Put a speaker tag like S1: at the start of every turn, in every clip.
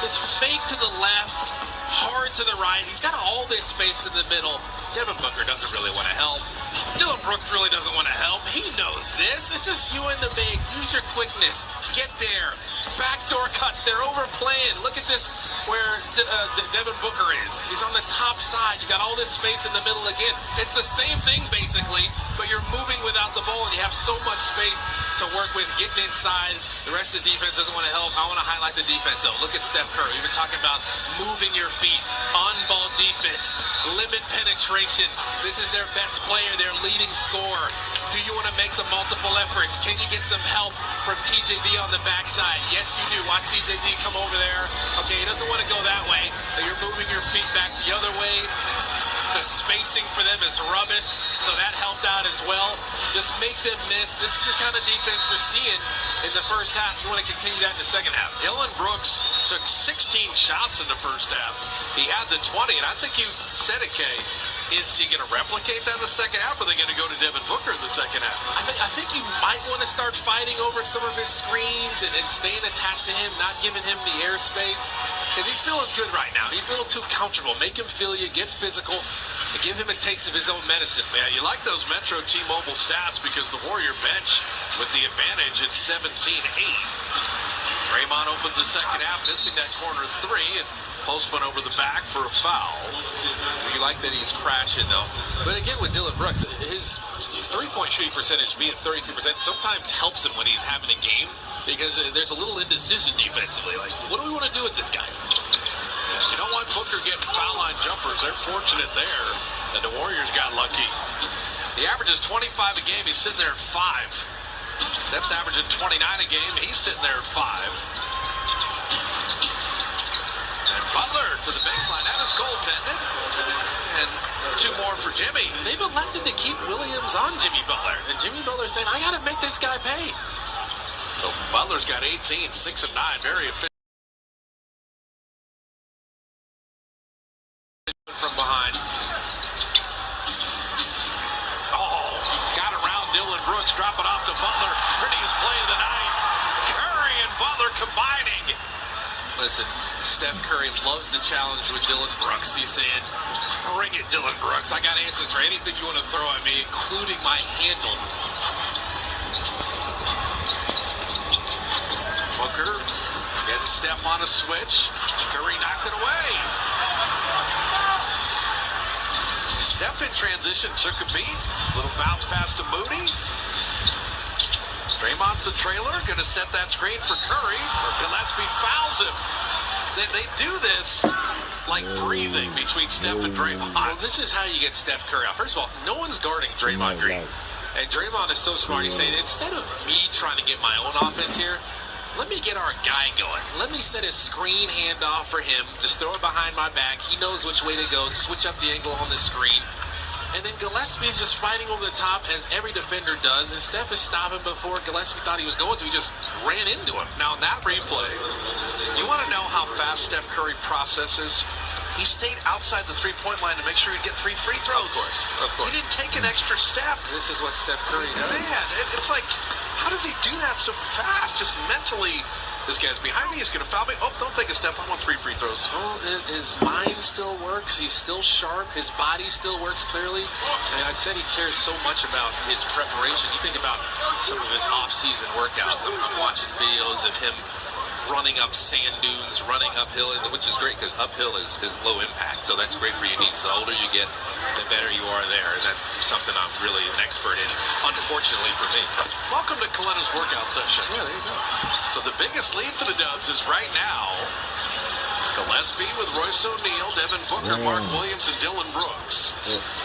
S1: Just fake to the left, hard to the right. He's got all this space in the middle. Devin Booker doesn't really want to help. Dillon Brooks really doesn't want to help. He knows this. It's just you in the big. Use your quickness. Get there. Backdoor cuts. They're overplaying. Look at this where Devin Booker is. He's on the top side. You got all this space in the middle again. It's the same thing basically, but you're moving without the ball and you have so much space to work with, getting inside. The rest of the defense doesn't want to help. I want to highlight the defense though. Look at Steph Curry. We've been talking about moving your feet, on-ball defense, limit penetration. This is their best player, their leading scorer. Do you want to make the multiple efforts? Can you get some help from TJD on the backside? Yes, you do. Watch TJD come over there. Okay, he doesn't want to go that way. So you're moving your feet back the other way. The spacing for them is rubbish, so that helped out as well. Just make them miss. This is the kind of defense we're seeing in the first half. You want to continue that in the second half.
S2: Dillon Brooks took 16 shots in the first half. He had the 20, and I think you said it, Kay. Is he going to replicate that in the second half, or are they going to go to Devin Booker in the second half?
S1: I think you might want to start fighting over some of his screens and staying attached to him, not giving him the airspace. Because he's feeling good right now. He's a little too comfortable. Make him feel you, get physical, and give him a taste of his own medicine.
S2: Yeah, you like those Metro T-Mobile stats because the Warrior bench with the advantage at 17-8. Draymond opens the second half, missing that corner three, and Postman over the back for a foul.
S1: You like that he's crashing, though. But again, with Dillon Brooks, his three-point shooting percentage being 32% sometimes helps him when he's having a game because there's a little indecision defensively. Like, what do we want to do with this guy?
S2: You don't want Booker getting foul line jumpers. They're fortunate there. And the Warriors got lucky. The average is 25 a game. He's sitting there at 5. Steph's averaging 29 a game. He's sitting there at 5. Butler to the baseline. That is goaltended. And 2 more for Jimmy.
S1: They've elected to keep Williams on Jimmy Butler. And Jimmy Butler's saying, I got to make this guy pay.
S2: So Butler's got 18, 6 of 9. Very efficient from behind. Oh, got around Dillon Brooks. Drop it off to Butler. Prettiest play of the night. Curry and Butler combining.
S1: Listen, Steph Curry loves the challenge with Dillon Brooks. He's saying, bring it, Dillon Brooks. I got answers for anything you want to throw at me, including my handle.
S2: Booker getting Steph on a switch. Curry knocked it away. Steph in transition took a beat. Little bounce pass to Moody. Draymond's the trailer, going to set that screen for Curry. Gillespie fouls him. They do this like breathing between Steph and Draymond.
S1: Well, this is how you get Steph Curry out. First of all, no one's guarding Draymond Green. And Draymond is so smart. He's saying, instead of me trying to get my own offense here, let me get our guy going. Let me set a screen handoff for him. Just throw it behind my back. He knows which way to go. Switch up the angle on the screen. And then Gillespie's just fighting over the top, as every defender does. And Steph is stopping before Gillespie thought he was going to. He just ran into him.
S2: Now, in that replay, you want to know how fast Steph Curry processes? He stayed outside the three-point line to make sure he'd get 3 free throws.
S1: Of course.
S2: He didn't take an extra step.
S1: This is what Steph Curry does.
S2: Man, it's like, how does he do that so fast? Just mentally, this guy's behind me, he's going to foul me. Oh, don't take a step. I want 3 free throws.
S1: Well, his mind still works. He's still sharp. His body still works clearly. And I said he cares so much about his preparation. You think about some of his off-season workouts. I'm watching videos of him running up sand dunes, running uphill, which is great because uphill is low impact. So that's great for your knees. The older you get, the better you are there. And that's something I'm really an expert in, unfortunately for me.
S2: Welcome to Kalenna's workout session.
S1: Yeah, there you go.
S2: So the biggest lead for the Dubs is right now Gillespie with Royce O'Neal, Devin Booker, Mark Williams, and Dillon Brooks.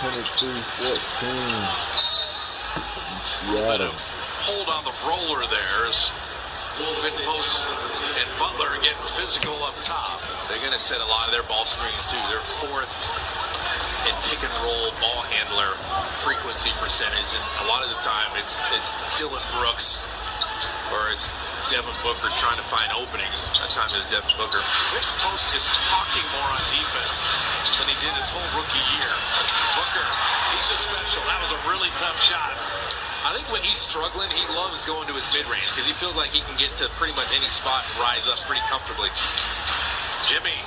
S3: 22-14.
S2: Bit of hold on the roller there as Post and Butler getting physical up top.
S1: They're going to set a lot of their ball screens too. They're 4th in pick and roll ball handler frequency percentage, and a lot of the time it's Dillon Brooks or it's Devin Booker trying to find openings. That time is Devin Booker.
S2: Rick Post is talking more on defense than he did his whole rookie year. Booker, he's a special. That was a really tough shot.
S1: I think when he's struggling, he loves going to his mid-range because he feels like he can get to pretty much any spot and rise up pretty comfortably.
S2: Jimmy,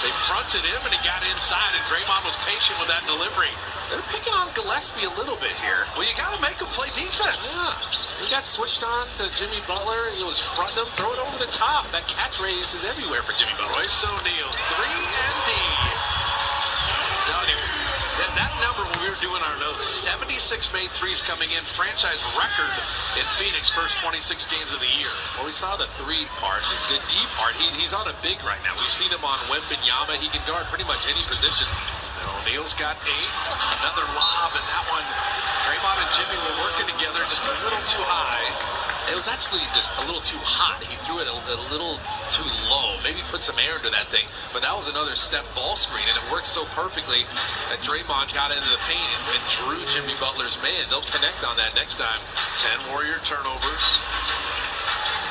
S2: they fronted him and he got inside, and Draymond was patient with that delivery.
S1: They're picking on Gillespie a little bit here.
S2: Well, you got to make him play defense.
S1: Yeah. He got switched on to Jimmy Butler. He was fronting him, throw it over the top. That catch raise is everywhere for Jimmy Butler.
S2: Royce O'Neal, 3 and D. I'm telling you, that number when we were doing our notes, 76 made threes coming in, franchise record in Phoenix first 26 games of the year.
S1: Well, we saw the 3 part. The D part, he's on a big right now. We've seen him on Wembanyama. He can guard pretty much any position.
S2: And O'Neal's got 8. Another lob, and that one, Draymond and Jimmy were working together just a little too high.
S1: It was actually just a little too hot. He threw it a little too low. Maybe put some air into that thing. But that was another Steph ball screen, and it worked so perfectly that Draymond got into the paint and drew Jimmy Butler's man. They'll connect on that next time.
S2: 10 Warrior turnovers.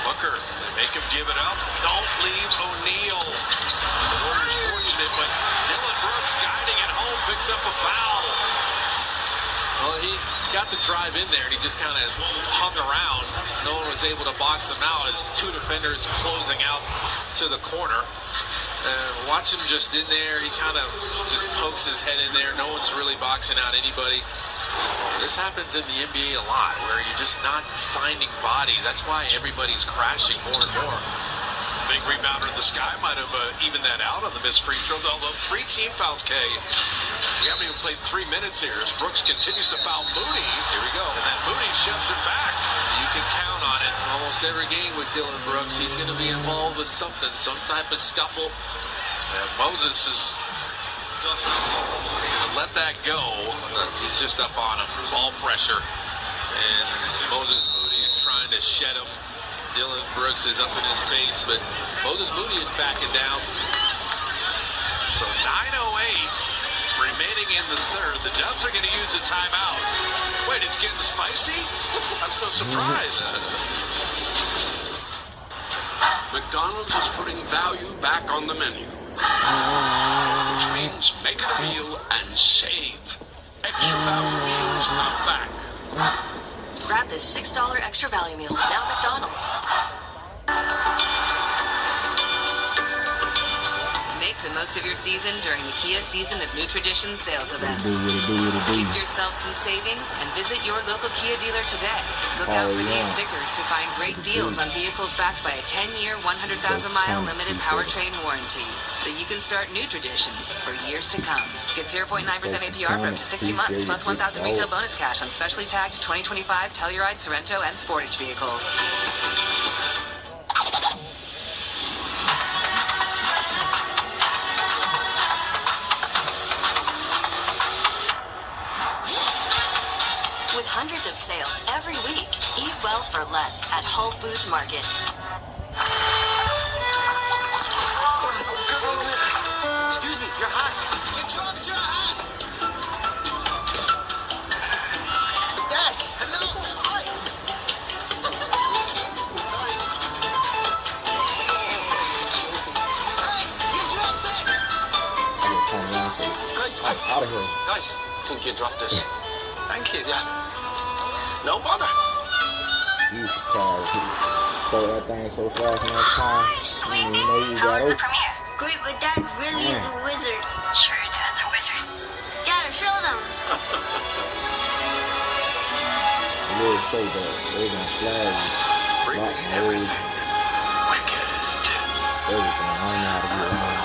S2: Booker, they make him give it up. Don't leave O'Neal. The Warriors fortunate, but Dillon Brooks guiding it home, picks up a foul.
S1: Well, he got the drive in there, and he just kind of hung around. No one was able to box him out, and 2 defenders closing out to the corner. Watch him just in there. He kind of just pokes his head in there. No one's really boxing out anybody. This happens in the NBA a lot, where you're just not finding bodies. That's why everybody's crashing more and more.
S2: Big rebounder in the sky might have evened that out on the missed free throw. Although 3 team fouls, Kay. We haven't even played 3 minutes here as Brooks continues to foul Moody.
S1: Here we go.
S2: And then Moody shoves him back.
S1: You can count on it. Almost every game with Dillon Brooks, he's going to be involved with something, some type of scuffle.
S2: And Moses is going to let that go.
S1: He's just up on him. Ball pressure. And Moses Moody is trying to shed him. Dillon Brooks is up in his face, but Moses Moody is backing down.
S2: So 9:08 remaining in the third. The Dubs are going to use a timeout. Wait, it's getting spicy? I'm so surprised.
S4: McDonald's is putting value back on the menu, which means make it a meal and save. Extra value meals are back.
S5: Grab this $6 extra value meal now at McDonald's.
S6: Make the most of your season during the Kia Season of New Traditions sales event. Gift yourself some savings and visit your local Kia dealer today. Look out for these stickers to find great deals on vehicles backed by a 10-year, 100,000-mile limited powertrain warranty. So you can start new traditions for years to come. Get 0.9% APR for up to 60 months, plus 1,000 retail bonus cash on specially tagged 2025 Telluride, Sorento, and Sportage vehicles.
S5: With hundreds of sales every week, eat well for less at Whole Foods Market.
S7: Excuse me, you're hot. You dropped your hat. Yes, hello. Hi. Sorry. Hey, you dropped it. Guys,
S3: Out of here.
S7: Guys, I think you dropped this. Thank you. Yeah. No bother.
S3: You surprised. Throw that thing so fast and that time. You know you got it.
S8: premiere? Great, but Dad really is a wizard. Sure, Dad's a wizard. Dad, show them.
S3: We'll show that. They're gonna flag you. Black nose.
S4: Wicked.
S3: Everything. I don't know how to get around.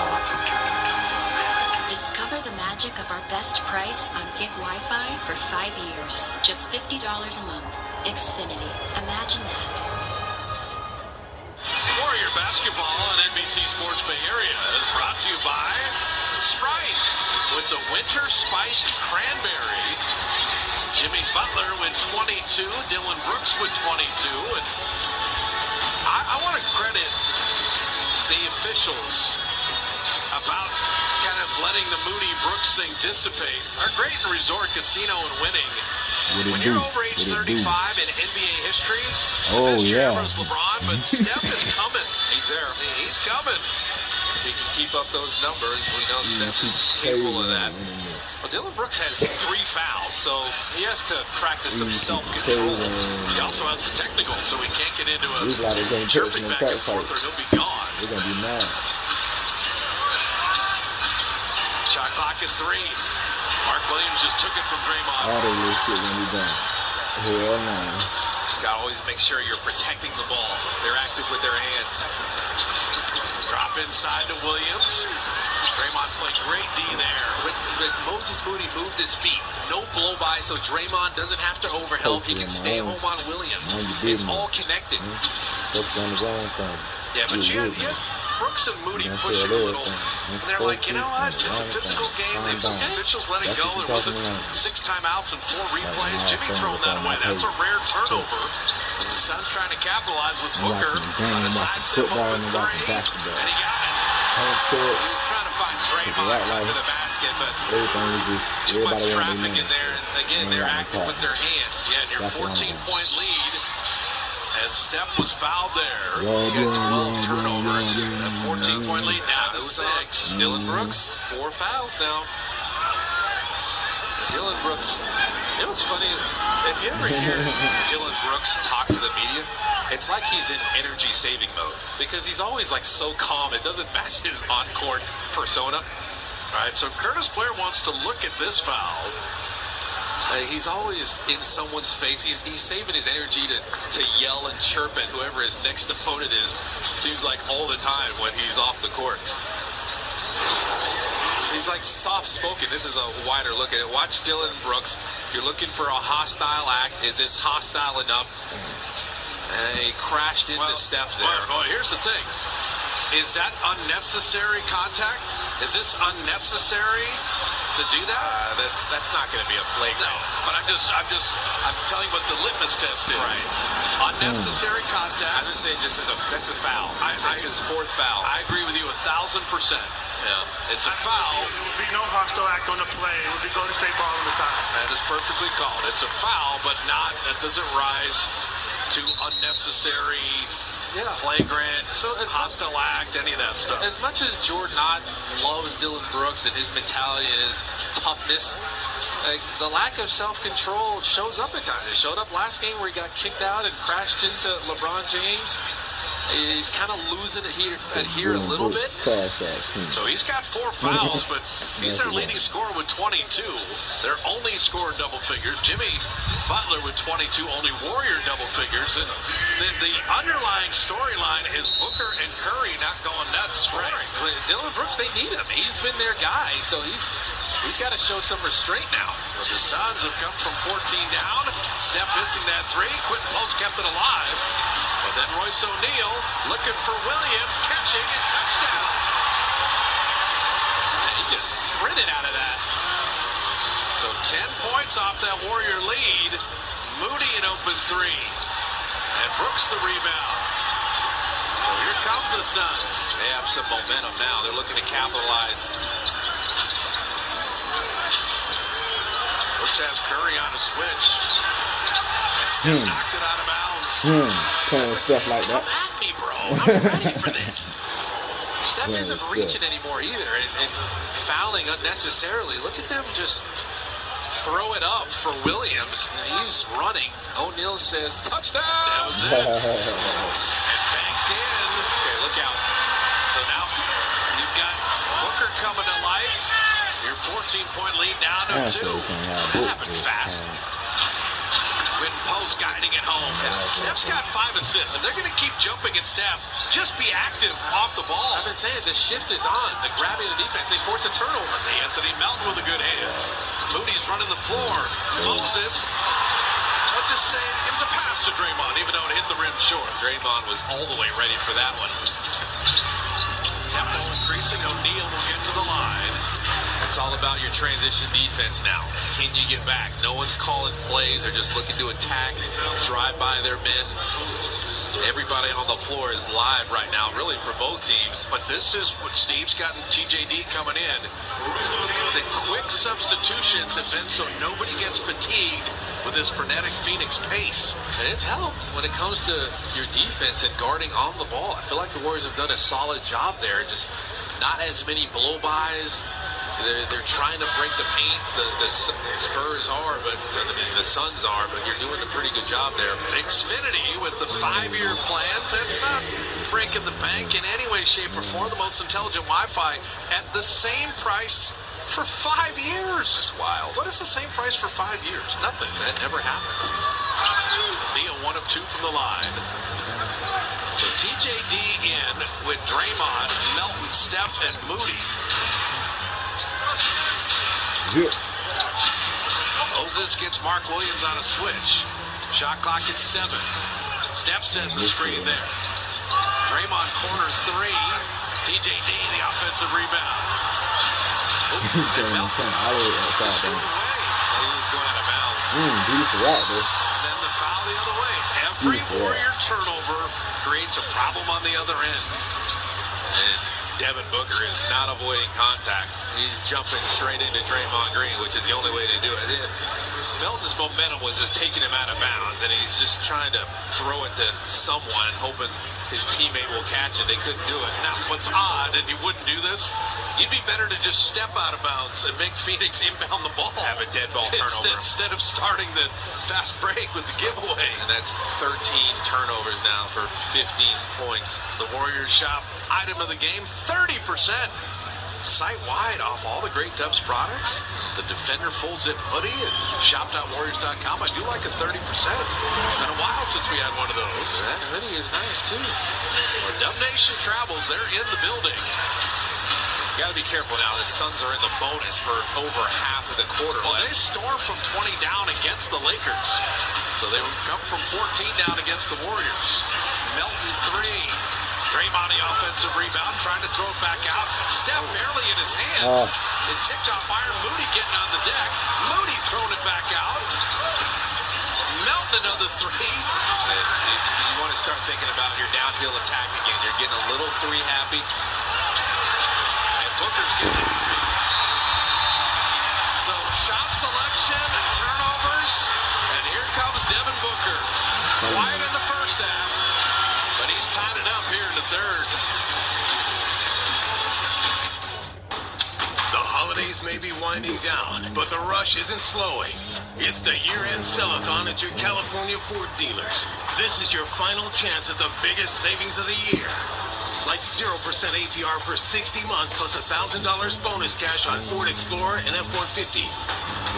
S5: Discover the magic of our best price on Gig Wi-Fi for 5 years. Just $50 a month. Xfinity. Imagine that.
S2: Warrior basketball on NBC Sports Bay Area is brought to you by Sprite with the winter spiced cranberry. Jimmy Butler with 22, Dillon Brooks with 22, and I want to credit the officials about kind of letting the Moody Brooks thing dissipate. Our great resort casino and winning. When you're over age 35 in NBA history, the best year ever is LeBron, but Steph is coming.
S1: He's there.
S2: He's coming.
S1: If he can keep up those numbers, we know Steph is capable of that. Well, Dillon Brooks has 3 fouls, so he has to practice some self-control. He also has the technical, so he can't get into a chirping back and forth or he'll be gone.
S3: They're gonna be mad.
S2: second three. Mark Williams just took it from Draymond.
S3: All that little shit when we done. Hell no.
S1: Scott, always make sure you're protecting the ball. They're active with their hands.
S2: Drop inside to Williams. Draymond played great D there.
S1: When Moses Moody moved his feet, no blow by, so Draymond doesn't have to overhelp. He can stay home on Williams. It's all connected.
S3: Focus on his own thing.
S2: Yeah, but you had Brooks and Moody pushing a little. And they're like, you know what? It's a physical game. If some officials let it go, it wasn't 6 timeouts and 4 replays. Jimmy throwing that away. That's a rare turnover. And the Suns trying to capitalize with Booker on a sidestep open 3. And he got it. He was trying to find Draymond under the basket, but too much traffic in there. And again, they're active with their hands. Yeah, and your 14-point lead. And Steph was fouled there. He got 12 turnovers. A 14-point lead now to 6.
S1: Dylan Brooks, 4 fouls now. Dylan Brooks, you know what's funny? If you ever hear Dylan Brooks talk to the media, it's like he's in energy saving mode because he's always like so calm. It doesn't match his on-court persona.
S2: All right, so Curtis Blair wants to look at this foul.
S1: He's always in someone's face. He's saving his energy to yell and chirp at whoever his next opponent is. Seems like all the time when he's off the court. He's like soft-spoken. This is a wider look at it. Watch Dylan Brooks. You're looking for a hostile act. Is this hostile enough? And he crashed into Steph there.
S2: Well, here's the thing. Is that unnecessary contact? Is this unnecessary to do that?
S1: That's not going to be a flagrant.
S2: No, but I'm telling you what the litmus test is.
S1: Right.
S2: Unnecessary contact.
S1: I would say that's a foul. That's his 4th foul.
S2: I agree with you 1,000%. Yeah, it's a foul.
S9: There would be no hostile act on the play. It would be Golden State ball on the side.
S2: That is perfectly called. It's a foul, but that doesn't rise to unnecessary, flagrant, hostile act, any of that stuff.
S1: As much as Jordan Ott loves Dylan Brooks and his mentality and his toughness, the lack of self-control shows up at times. It showed up last game where he got kicked out and crashed into LeBron James. He's kind of losing it here a little bit.
S2: So he's got 4 fouls, but he's their leading scorer with 22. They're only scoring double figures. Jimmy Butler with 22, only Warrior double figures. And the underlying storyline is Booker and Curry not going nuts scoring.
S1: Dylan Brooks, they need him. He's been their guy, so he's got to show some restraint now.
S2: Well, the Suns have come from 14 down. Steph missing that 3. Quentin Post kept it alive. And then Royce O'Neal looking for Williams, catching and touchdown.
S1: And he just sprinted out of that.
S2: So 10 points off that Warrior lead. Moody an open 3. And Brooks the rebound. So here comes the Suns.
S1: They have some momentum now. They're looking to capitalize.
S2: Brooks has Curry on a switch. And Steph knocked it out of bounds.
S3: Playing stuff like that.
S1: Come at me, bro. I'm ready for this. Steph isn't reaching anymore either and fouling unnecessarily. Look at them just throw it up for Williams. He's running. O'Neal says, touchdown.
S2: That was it. And banked in.
S1: Okay, look out.
S2: So now you've got Booker coming to life. Your 14-point lead down to 2.
S1: That happened fast.
S2: Quentin Post guiding it home. Steph's got 5 assists. If they're going to keep jumping at Steph, just be active off the ball.
S1: I've been saying the shift is on. The grabbing of the defense, they force a turnover.
S2: Anthony Melton with the good hands. Moody's running the floor. Moses, I'll just say, it was a pass to Draymond, even though it hit the rim short.
S1: Draymond was all the way ready for that one.
S2: Tempo increasing. O'Neal will get to the line.
S1: It's all about your transition defense now. Can you get back? No one's calling plays. They're just looking to attack, drive by their men. Everybody on the floor is live right now, really, for both teams.
S2: But this is what Steve's gotten TJD coming in. The quick substitutions have been so nobody gets fatigued with this frenetic Phoenix pace.
S1: And it's helped when it comes to your defense and guarding on the ball. I feel like the Warriors have done a solid job there. Just not as many blow-bys. They're trying to break the paint. The Spurs are, but the Suns are, but you're doing a pretty good job there.
S2: Xfinity with the 5-year plans. That's not breaking the bank in any way, shape, or form. The most intelligent Wi-Fi at the same price For 5 years.
S1: It's wild.
S2: What is the same price for 5 years? Nothing.
S1: That never happens.
S2: Nia 1 of 2 from the line. So TJD in with Draymond, Melton, Steph, and Moody.
S3: Zip.
S2: Moses gets Mark Williams on a switch. Shot clock at 7. Steph sends the screen there. Draymond corner 3. TJD the offensive rebound.
S3: Melton all the way outside,
S2: threw it away.
S1: He was going out of bounds.
S3: Beautiful route, though.
S2: And then the foul the other way. Every Warrior turnover creates a problem on the other end.
S1: And Devin Booker is not avoiding contact. He's jumping straight into Draymond Green, which is the only way to do it. Melton's momentum was just taking him out of bounds, and he's just trying to throw it to someone, hoping his teammate will catch it. They couldn't do it.
S2: Now, what's odd, and you wouldn't do this, you'd be better to just step out of bounds and make Phoenix inbound the ball.
S1: Have a dead ball turnover.
S2: Instead of starting the fast break with the giveaway.
S1: And that's 13 turnovers now for 15 points.
S2: The Warriors shop item of the game, 30%. Site-wide off all the great Dubs products. The Defender full zip hoodie and shop.warriors.com. I do like a 30%. It's been a while since we had one of those.
S1: That hoodie is nice, too.
S2: When Dub Nation travels, they're in the building.
S1: You got to be careful now. The Suns are in the bonus for over half of the quarter.
S2: Well, they stormed from 20 down against the Lakers. So they would come from 14 down against the Warriors. Melton 3. Draymond the offensive rebound, trying to throw it back out. Steph barely in his hands. It tipped off iron. Moody getting on the deck. Moody throwing it back out. Melton another 3.
S1: And you want to start thinking about your downhill attack again. You're getting a little three happy.
S2: And Booker's getting it. So shot selection and turnovers. And here comes Devin Booker. Quiet in the first half. But he's tied it up here in the third.
S10: The holidays may be winding down, but the rush isn't slowing. It's the year-end sell-a-thon at your California Ford dealers. This is your final chance at the biggest savings of the year. Like 0% APR for 60 months plus $1,000 bonus cash on Ford Explorer and F-150.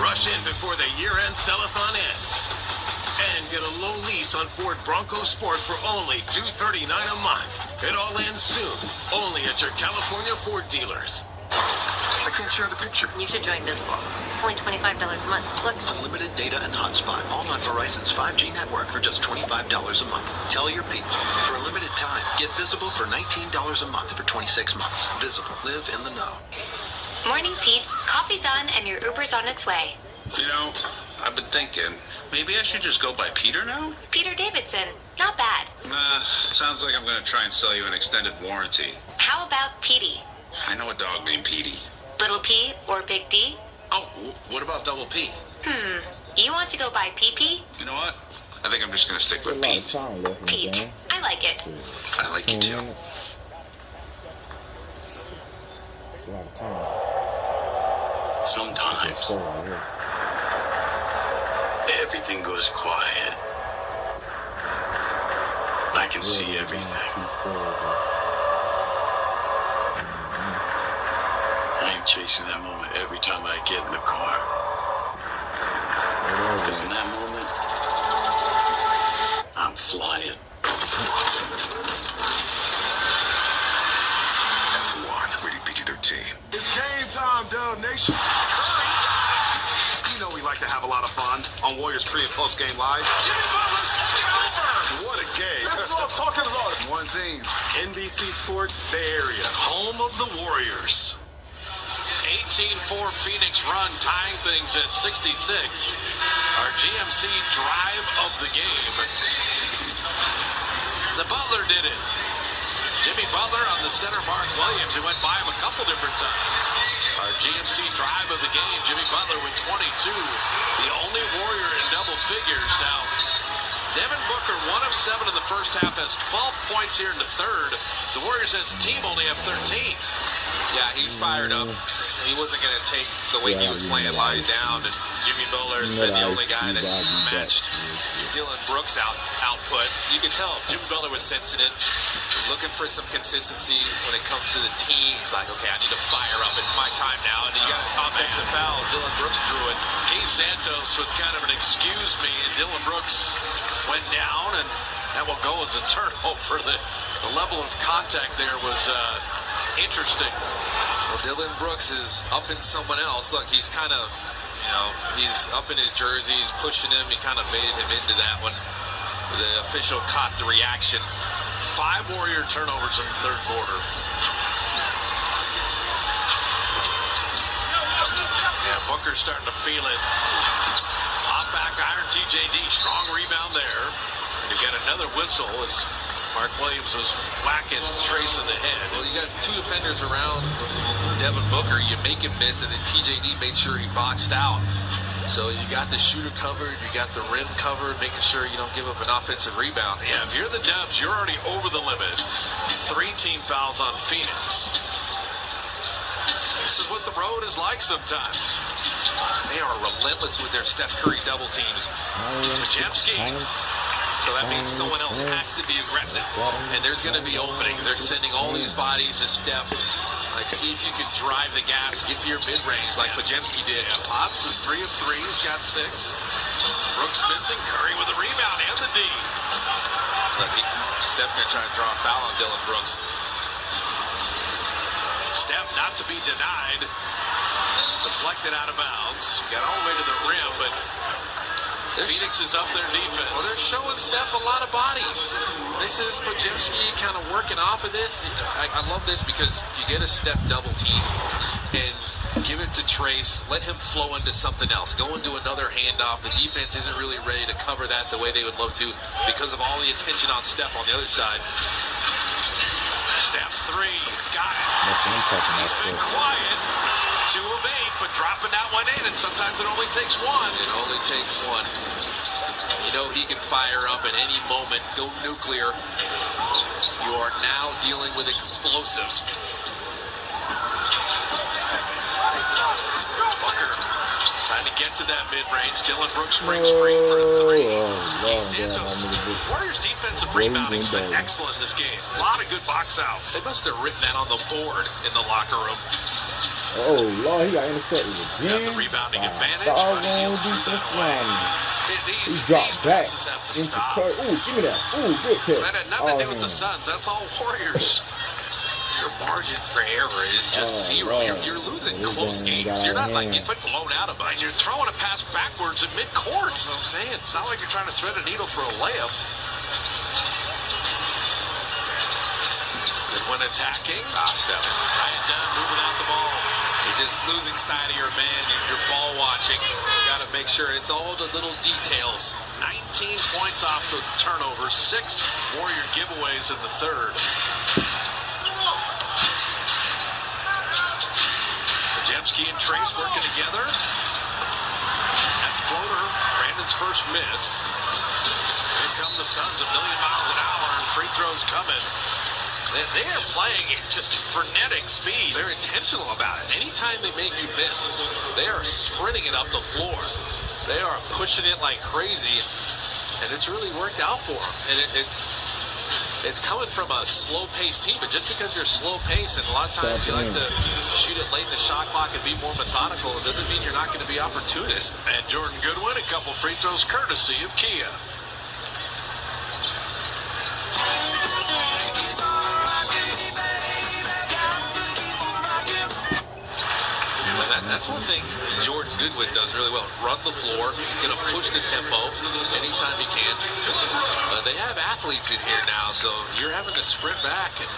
S10: Rush in before the year-end sell-a-thon ends. And get a low lease on Ford Bronco Sport for only $239 a month. It all ends soon, only at your California Ford dealers.
S7: I can't share the picture.
S8: You should join Visible. It's only $25 a month. Look.
S7: Unlimited data and hotspot, all on Verizon's 5G network for just $25 a month. Tell your people. For a limited time, get Visible for $19 a month for 26 months. Visible. Live in the know.
S8: Morning, Pete. Coffee's on and your Uber's on its way.
S11: You know, I've been thinking, maybe I should just go by Peter now?
S8: Peter Davidson. Not bad.
S11: Sounds like I'm going to try and sell you an extended warranty.
S8: How about Petey?
S11: I know a dog named Petey.
S8: Little P or Big D?
S11: Oh, what about Double P?
S8: You want to go by PP?
S11: You know what? I think I'm just going to stick with Pete.
S8: Pete. I like it.
S11: I like you too.
S3: It's a lot of time.
S10: Sometimes everything goes quiet. I can see everything. I am chasing that moment every time I get in the car. Because in that moment, I'm flying.
S12: F1, rated PG-13.
S10: It's game time, Dub Nation.
S12: You know we like to have a lot of fun on Warriors pre- and post-game live.
S2: Jimmy Butler's taking over.
S12: What a game.
S10: That's what I'm talking about.
S12: One team.
S10: NBC Sports Bay Area, home of the Warriors.
S2: 18-4 Phoenix run, tying things at 66. Our GMC drive of the game. The Butler did it. Jimmy Butler on the center, Mark Williams, who went by him a couple different times. Our GMC drive of the game, Jimmy Butler with 22. The only Warrior in double figures. Now, Devin Booker, 1 of 7 in the first half, has 12 points here in the third. The Warriors as a team only have 13.
S1: Yeah, he's fired up. He wasn't going to take the way he was playing lying down, and Jimmy Butler's been the only guy that's matched Dylan Brooks' output. You could tell Jimmy Butler was sensing it. looking for some consistency when it comes to the team. He's like, okay, I need to fire up. It's my time now. And then you got an offensive foul. Dylan Brooks drew it.
S2: Keith Santos with kind of an excuse me, and Dylan Brooks went down, and that will go as a turnover. The level of contact there was interesting.
S1: Well, Dylan Brooks is up in someone else. Look, he's kind of, he's up in his jersey. He's pushing him. He kind of baited him into that one. The official caught the reaction.
S2: 5 Warrior turnovers in the third quarter. Yeah, Booker's starting to feel it. Hop back iron TJD. Strong rebound there. And you get another whistle as Mark Williams was whacking Trace in the head.
S1: Well, you got 2 defenders around Devin Booker. You make him miss, and then TJD made sure he boxed out. So you got the shooter covered, you got the rim covered, making sure you don't give up an offensive rebound.
S2: Yeah, if you're the Dubs, you're already over the limit. 3 team fouls on Phoenix. This is what the road is like sometimes.
S1: They are relentless with their Steph Curry double teams.
S2: Podziemski.
S1: So that means someone else has to be aggressive. And there's going to be openings. They're sending all these bodies to Steph. Like, see if you can drive the gaps, get to your mid-range like Podziemski did.
S2: Yeah, Potts is 3 of 3. He's got 6. Brooks missing. Curry with a rebound and the D.
S1: Look, Steph going to try to draw a foul on Dylan Brooks.
S2: Steph not to be denied. Deflected out of bounds. Got all the way to the rim, but Phoenix is up their defense.
S1: Well, they're showing Steph a lot of bodies. This is Podziemski kind of working off of this. I love this because you get a Steph double team and give it to Trace. Let him flow into something else. Go into another handoff. The defense isn't really ready to cover that the way they would love to because of all the attention on Steph on the other side.
S2: Steph 3. Got it. He's been quiet. 2 of 8, but dropping that one in, and sometimes it only takes 1.
S1: It only takes 1. You know he can fire up at any moment, go nuclear. You are now dealing with explosives.
S2: Booker trying to get to that mid-range. Dylan Brooks springs free for 3. Keith Santos. Warriors' defensive rebounding's been excellent this game. A lot of good box outs.
S1: They must have written that on the board in the locker room.
S3: Oh, Lord, he got intercepted again.
S2: Got the rebounding advantage.
S3: He dropped back into Curry. Ooh, give me that. Ooh, good catch.
S2: That had nothing to do with the Suns. That's all Warriors.
S1: Your margin for error is just 0. You're losing close games. You're not like getting blown out of it.
S2: You're throwing a pass backwards at midcourt. That's what I'm saying. It's not like you're trying to thread a needle for a layup. Good one attacking.
S1: Steph.
S2: Ryan Dunn moving out the ball.
S1: You're just losing sight of your man. You're ball watching. You got to make sure it's all the little details.
S2: 19 points off the turnover. 6 Warrior giveaways in the third. Podziemski and Trace working together. That floater, Brandon's first miss. Here come the Suns, 1,000,000 miles an hour, and free throws coming. They are playing at just frenetic speed.
S1: They're intentional about it. Anytime they make you miss, they are sprinting it up the floor. They are pushing it like crazy, and it's really worked out for them. And it's coming from a slow-paced team, but just because you're slow-paced, and a lot of times you like to shoot it late in the shot clock and be more methodical, it doesn't mean you're not going to be opportunist.
S2: And Jordan Goodwin, a couple free throws courtesy of Kia.
S1: That's one thing Jordan Goodwin does really well. Run the floor. He's going to push the tempo anytime he can. They have athletes in here now, so you're having to sprint back. And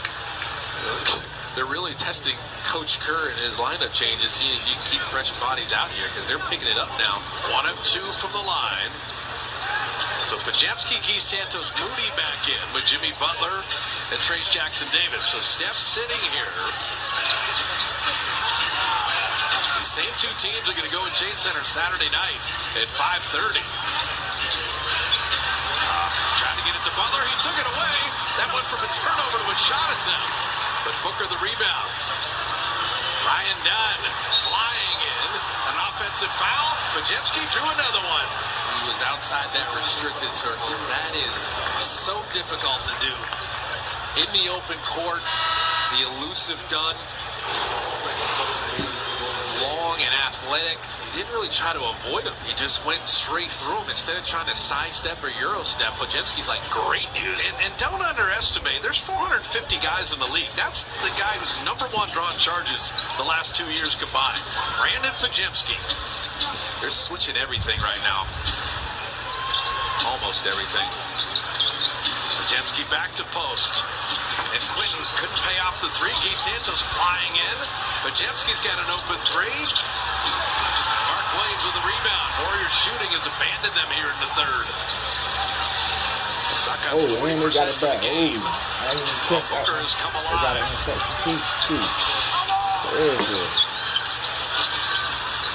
S1: they're really testing Coach Kerr and his lineup changes, seeing if you can keep fresh bodies out here, because they're picking it up now.
S2: 1 of 2 from the line. So Podziemski, Keith Santos, Moody back in with Jimmy Butler and Trace Jackson-Davis. So Steph's sitting here. Same 2 teams are going to go at Chase Center Saturday night at 5:30. Trying to get it to Butler. He took it away. That went from a turnover to a shot attempt. But Booker the rebound. Ryan Dunn flying in. An offensive foul. Podziemski drew another one.
S1: He was outside that restricted circle. That is so difficult to do. In the open court, the elusive Dunn. He's long and athletic. He didn't really try to avoid him. He just went straight through him instead of trying to sidestep or Euro step. Podziemski's like, great news.
S2: And don't underestimate, there's 450 guys in the league. That's the guy who's #1 drawn charges the last 2 years combined. Brandon Podziemski.
S1: They're switching everything right now. Almost everything.
S2: Podziemski back to post. And Quinton couldn't pay off the three. Guy Santos flying in. Podziemski's got an open three. Mark Williams with the rebound. Warriors shooting has abandoned them here in the third. Stuck on 40% for the game. Booker has come alive.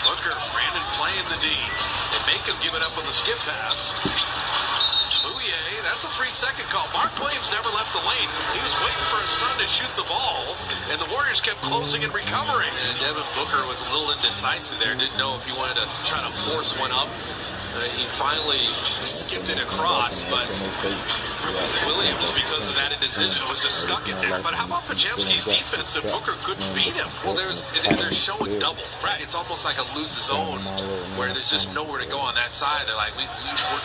S2: Booker, Brandon playing the D. They make him give it up with a skip pass. Bouye, that's a 3-second call. Mark Williams never left the lane. He was waiting for his son to shoot the ball, and the Warriors kept closing and recovering.
S1: And Devin Booker was a little indecisive there. Didn't know if he wanted to try to force one up. He finally skipped it across, but Williams, because of that indecision, was just stuck in there.
S2: But how about Podziemski's defense if Booker couldn't beat him?
S1: Well, they're showing double, right? It's almost like a loose zone where there's just nowhere to go on that side. They're like, we're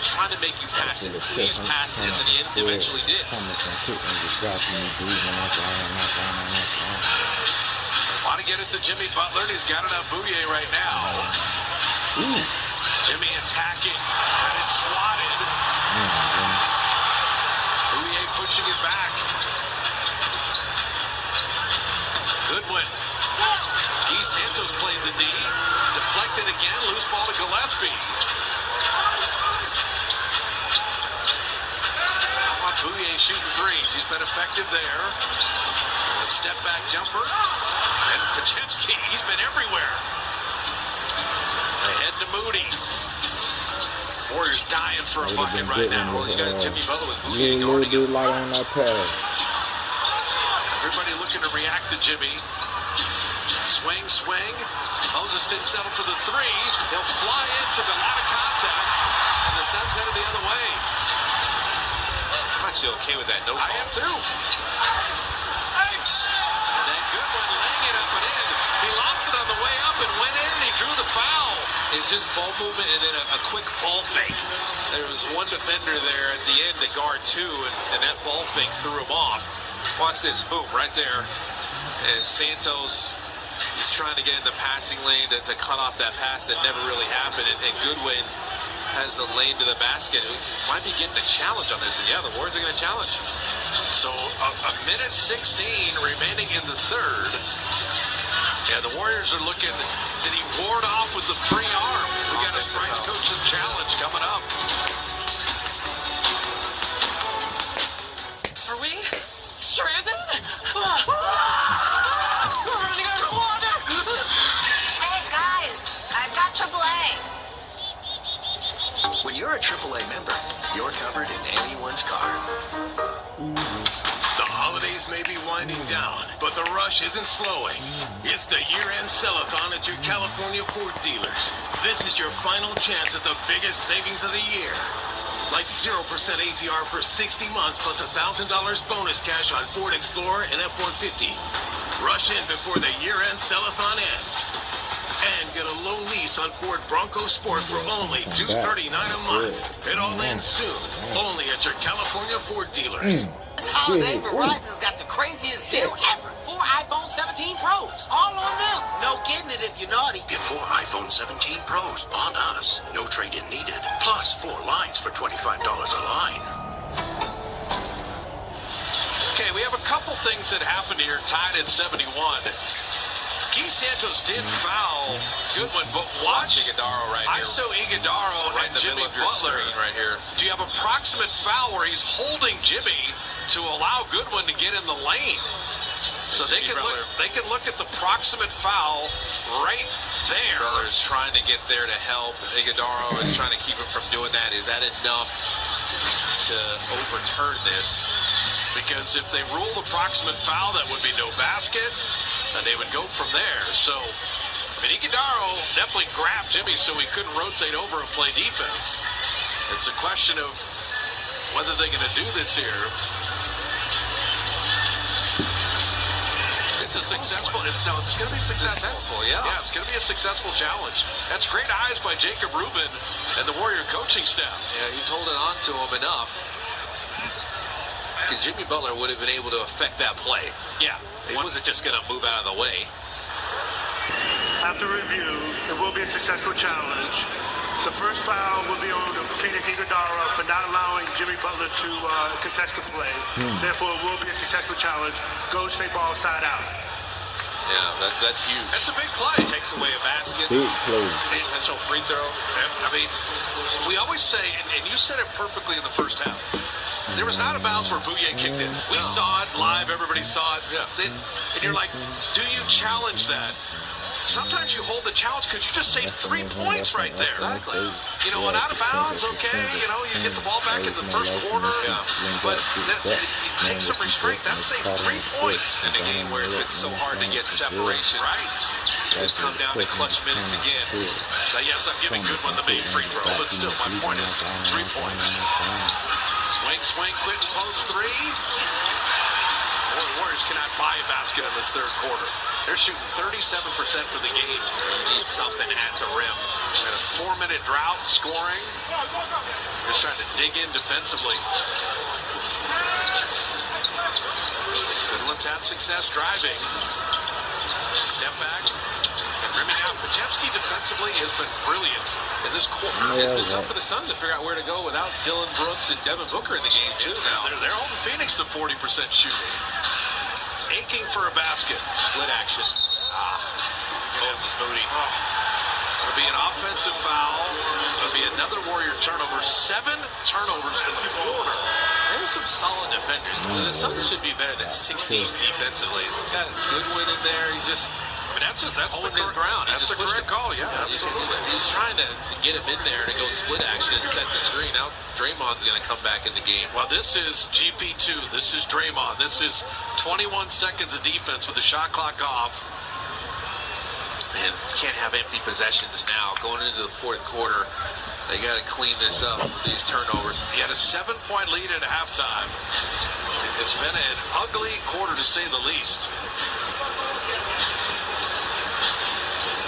S1: trying to make you pass it. Please pass this, and he eventually did.
S2: Want to get it to Jimmy Butler, and he's got it on Bouye right now. Jimmy attacking, and it's swatted. Bouye pushing it back. Goodwin. Guy Santos played the D. Deflected again, loose ball to Gillespie. Bouye shooting threes. He's been effective there. A step back jumper. And Podziemski, he's been everywhere. Ahead to Moody. Warriors dying for a bucket right now.
S1: Well, you got Jimmy Butler with Bouye guarding him.
S2: Everybody looking to react to Jimmy. Swing, swing. Moses didn't settle for the three. He'll fly in, took a lot of contact, and the Suns headed the other way.
S1: I'm actually okay with that. No foul.
S2: I am too. And then Goodwin laying it up and in. He lost it on the way up and went in, and he drew the foul.
S1: It's just ball movement and then a quick ball fake. There was one defender there at the end to guard two, and that ball fake threw him off. Watch this, boom, right there. And Santos is trying to get in the passing lane to cut off that pass that never really happened. And Goodwin has a lane to the basket. He might be getting a challenge on this. And yeah, the Warriors are going to challenge.
S2: So a minute 16 remaining in the third. Yeah, the Warriors are looking. Did he ward off with the free arm? We got a strength coach's challenge coming up.
S13: Are we stranded? We're running out of water.
S14: Hey guys, I've got AAA.
S7: When you're a AAA member, you're covered in anyone's car.
S10: The holidays may be winding down, but the rush isn't slowing. It's the year-end sell-a-thon at your California Ford dealers. This is your final chance at the biggest savings of the year. Like 0% APR for 60 months plus $1,000 bonus cash on Ford Explorer and F-150. Rush in before the year-end sell-a-thon ends. And get a low lease on Ford Bronco Sport for only $239 a month. It all ends soon, only at your California Ford dealers.
S13: This holiday, Verizon's got the craziest deal ever. 4 iPhone 17 Pros, all on them. No getting it if you're naughty.
S7: Get 4 iPhone 17 Pros on us. No trade-in needed. Plus 4 lines for $25 a line.
S2: Okay, we have a couple things that happened here, tied at 71. Guy Santos did foul Goodwin, but watch
S1: Iguodaro right here.
S2: I saw Iguodaro
S1: right
S2: and
S1: in the
S2: Jimmy
S1: middle of your
S2: Butler
S1: screen right here.
S2: Do you have a proximate foul where he's holding Jimmy to allow Goodwin to get in the lane? So they could look at the proximate foul right there.
S1: Butler is trying to get there to help. Iguodaro is trying to keep him from doing that. Is that enough to overturn this?
S2: Because if they rule the proximate foul, that would be no basket, and they would go from there. So, I mean, Iguodaro definitely grabbed Jimmy so he couldn't rotate over and play defense. It's a question of whether they're going to do this here. a successful. No, it's going to be successful.
S1: Yeah.
S2: Yeah, it's going to be a successful challenge. That's great eyes by Jacob Rubin and the Warrior coaching staff.
S1: Yeah, he's holding on to him enough. Because Jimmy Butler would have been able to affect that play.
S2: Yeah.
S1: He wasn't just going to move out of the way.
S9: After review, it will be a successful challenge. The first foul will be on Phoenix Iguodala for not allowing Jimmy Butler to contest the play. Therefore, it will be a successful challenge. Golden State ball side out.
S1: Yeah, that's huge.
S2: That's a big play.
S1: Takes away a basket.
S3: Big play.
S1: Potential free throw.
S2: I mean, we always say, and you said it perfectly in the first half, there was not a bounce where Bouye kicked it. We saw it live. Everybody saw it.
S1: Yeah.
S2: And you're like, do you challenge that? Sometimes you hold the challenge because you just saved 3 points right there.
S1: Exactly.
S2: You know, and out of bounds, okay, you know, you get the ball back in the first quarter.
S1: Yeah.
S2: But you take some restraint. That saved 3 points.
S1: In a game where it's so hard to get separation.
S2: Right.
S1: It come down to clutch minutes again.
S2: Now, yes, I'm giving Goodwin the main free throw, but still, my point is 3 points. Swing, quit, post three. Warriors cannot buy a basket in this third quarter. They're shooting 37% for the game.
S1: Need something at the rim.
S2: And a 4-minute drought scoring. Just trying to dig in defensively. Goodwin's had success driving. Step back. And rimming out. Pachevsky defensively has been brilliant in this quarter.
S1: It's been tough for the Suns to figure out where to go without Dylan Brooks and Devin Booker in the game, too, now.
S2: They're holding Phoenix to 40% shooting. Aching for a basket.
S1: Split action.
S2: Moses Moody. It'll be an offensive foul. It'll be another Warrior turnover. 7 turnovers in the quarter.
S1: There's some solid defenders. The Suns should be better than 16th defensively. They've got Goodwin in there. He's just...
S2: I mean, that's
S1: holding his ground.
S2: That's a correct call, yeah, absolutely.
S1: He's trying to get him in there to go split action and set the screen. Now Draymond's going to come back in the game.
S2: Well, this is GP2. This is Draymond. This is 21 seconds of defense with the shot clock off.
S1: And you can't have empty possessions now. Going into the fourth quarter, they got to clean this up with these turnovers.
S2: He had a 7-point lead at halftime. It's been an ugly quarter to say the least.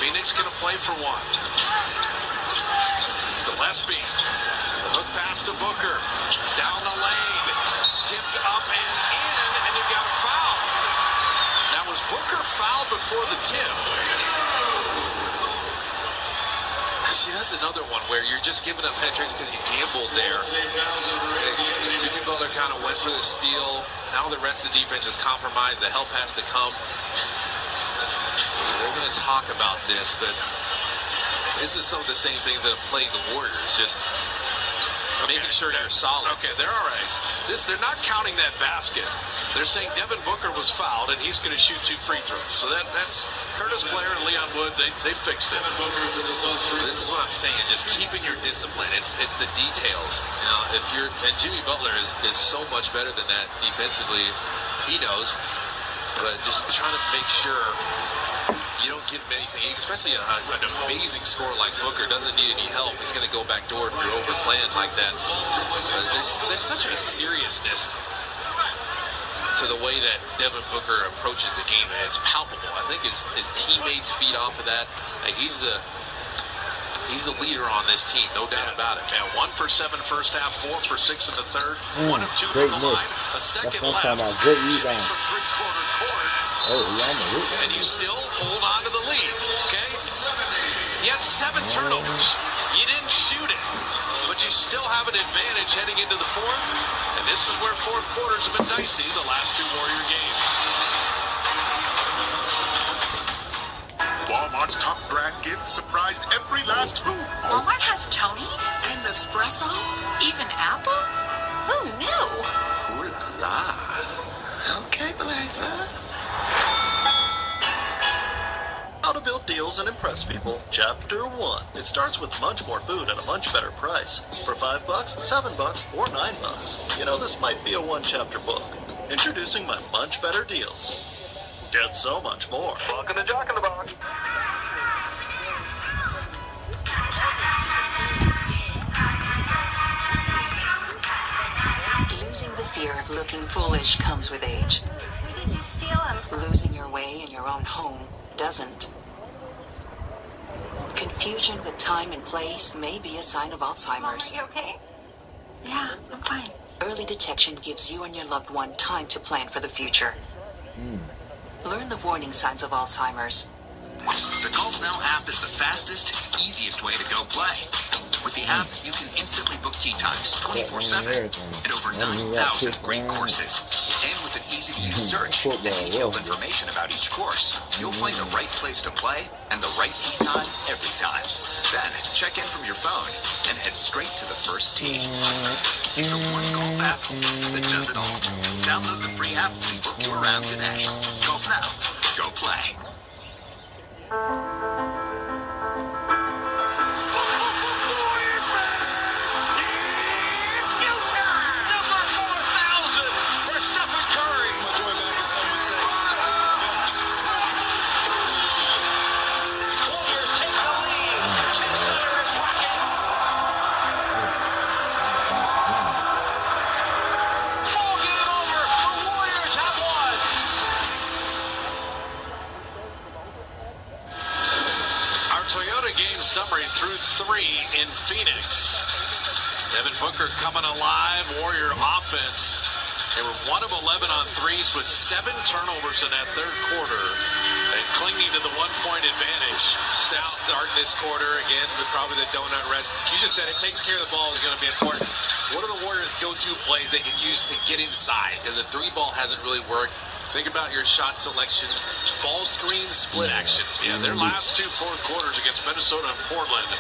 S2: Phoenix going to play for one. Gillespie. The hook pass to Booker. Down the lane. Tipped up and in, and you've got a foul. Now, was Booker fouled before the tip?
S1: See, that's another one where you're just giving up penetration because you gambled there. Jimmy Butler kind of went for the steal. Now the rest of the defense is compromised. The help has to come. They're going to talk about this, but this is some of the same things that have plagued the Warriors. Just making sure they're solid.
S2: Okay, they're all right. They're not counting that basket. They're saying Devin Booker was fouled, and he's going to shoot 2 free throws. So that's Curtis Blair and Leon Wood. They fixed it.
S1: This is what I'm saying. Just keeping your discipline. It's the details. You know, if you're and Jimmy Butler is so much better than that defensively. He knows, but just trying to make sure you don't give him anything, especially an amazing scorer like Booker doesn't need any help. He's going to go back door if you're overplaying like that. There's such a seriousness to the way that Devin Booker approaches the game, and it's palpable. I think his teammates feed off of that. He's the leader on this team, no doubt about it.
S2: And 1 for 7 first half, 4 for 6 in the third, 1 of 2
S3: great
S2: from the
S3: miss.
S2: line, a second
S3: That's what I'm
S2: left.
S3: talking about. Great rebound.
S2: From three-quarter court.
S3: Oh, yeah,
S2: And you still hold on to the lead, okay? You had 7 turnovers. You didn't shoot it, but you still have an advantage heading into the fourth. And this is where fourth quarters have been dicey the last 2 Warrior games.
S12: Walmart's top brand gifts surprised every last hoop.
S14: Walmart has Tony's?
S13: And espresso?
S14: Even Apple? Who knew?
S13: Ooh la la. Okay, Blazer.
S15: How to build deals and impress people. Chapter 1. It starts with much more food at a much better price. For $5, $7, or $9. You know, this might be a one-chapter book. Introducing my much better deals. Get so much more.
S9: Welcome to Jock in the Box.
S6: Losing the fear of looking foolish comes with age.
S14: Did you steal him?
S6: Losing losing your way in your own home doesn't. Confusion with time and place may be a sign of Alzheimer's.
S14: Mom, are you okay?
S5: Yeah, I'm fine.
S6: Early detection gives you and your loved one time to plan for the future. Learn the warning signs of Alzheimer's.
S16: The GolfNow app is the fastest, easiest way to go play. With the app, you can instantly book tee times 24/7 and over 9,000 great courses. And with an easy-to-use search and detailed information about each course, you'll find the right place to play and the right tee time every time. Then, check in from your phone and head straight to the first tee. It's the one golf app that does it all. Download the free app and book your round today. GolfNow. Go play.
S2: Summary through 3 in Phoenix. Devin Booker coming alive. Warrior offense. They were 1 of 11 on threes with 7 turnovers in that third quarter and clinging to the 1-point advantage. Stout starting this quarter again with probably the donut rest. You just said it. Taking care of the ball is going to be important. What are the Warriors' go-to plays they can use to get inside? Because the 3-ball hasn't really worked. Think about your shot selection, ball screen, split action. Yeah, their last 2 fourth quarters against Minnesota and Portland,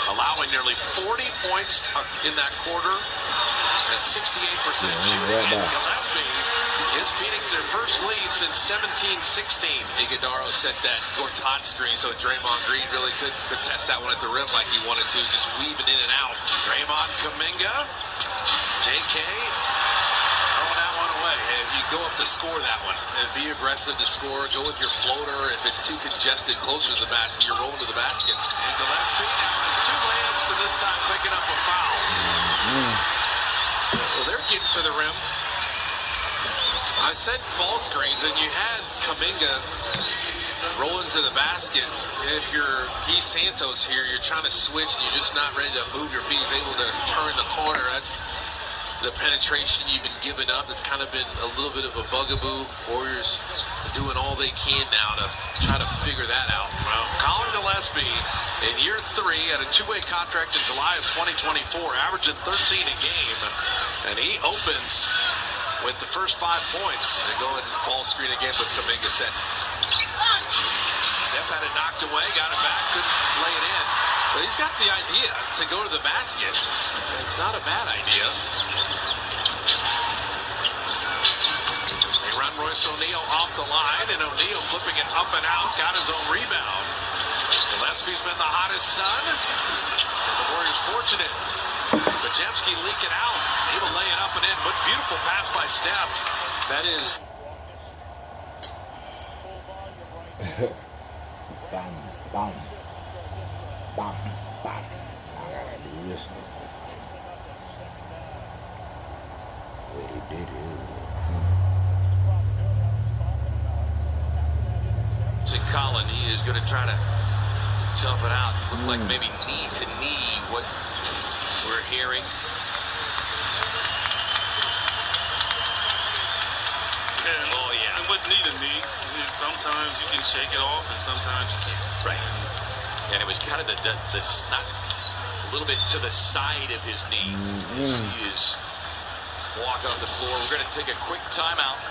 S2: allowing nearly 40 points in that quarter at 68% shooting. And Gillespie gives Phoenix their first lead since 17-16. Iguodala set that Gortat screen, so Draymond Green really could test that one at the rim like he wanted to, just weaving in and out. Draymond, Kuminga, JK. You go up to score that one and be aggressive to score. Go with your floater. If it's too congested closer to the basket, you're rolling to the basket. And Gillespie now has 2 layups and this time picking up a foul. Well, they're getting to the rim. I said ball screens, and you had Kuminga rolling to the basket. If you're Guy Santos here, you're trying to switch and you're just not ready to move your feet. He's able to turn the corner. That's the penetration you've been giving up. It's kind of been a little bit of a bugaboo. Warriors doing all they can now to try to figure that out. Well, Colin Gillespie in year 3 had a 2-way contract in July of 2024, averaging 13 a game, and he opens with the first 5 points. They go and ball screen again with Kuminga set. Steph had it knocked away, got it back, couldn't lay it in. But he's got the idea to go to the basket. It's not a bad idea. They run Royce O'Neal off the line, and O'Neal flipping it up and out, got his own rebound. Gillespie's been the hottest son, and the Warriors fortunate. Podziemski leaking out, able to lay it up and in, but beautiful pass by Steph. That is...
S3: Bam, bam. Bam, bam. I gotta do this. What he did
S2: Colin, he is going to try to tough it out. Look like maybe knee to knee, what we're hearing.
S17: Oh, yeah. And with knee to knee, sometimes you can shake it off and sometimes you can't.
S2: Right. And it was kind of the not a little bit to the side of his knee. As he is walk off the floor. We're going to take a quick timeout.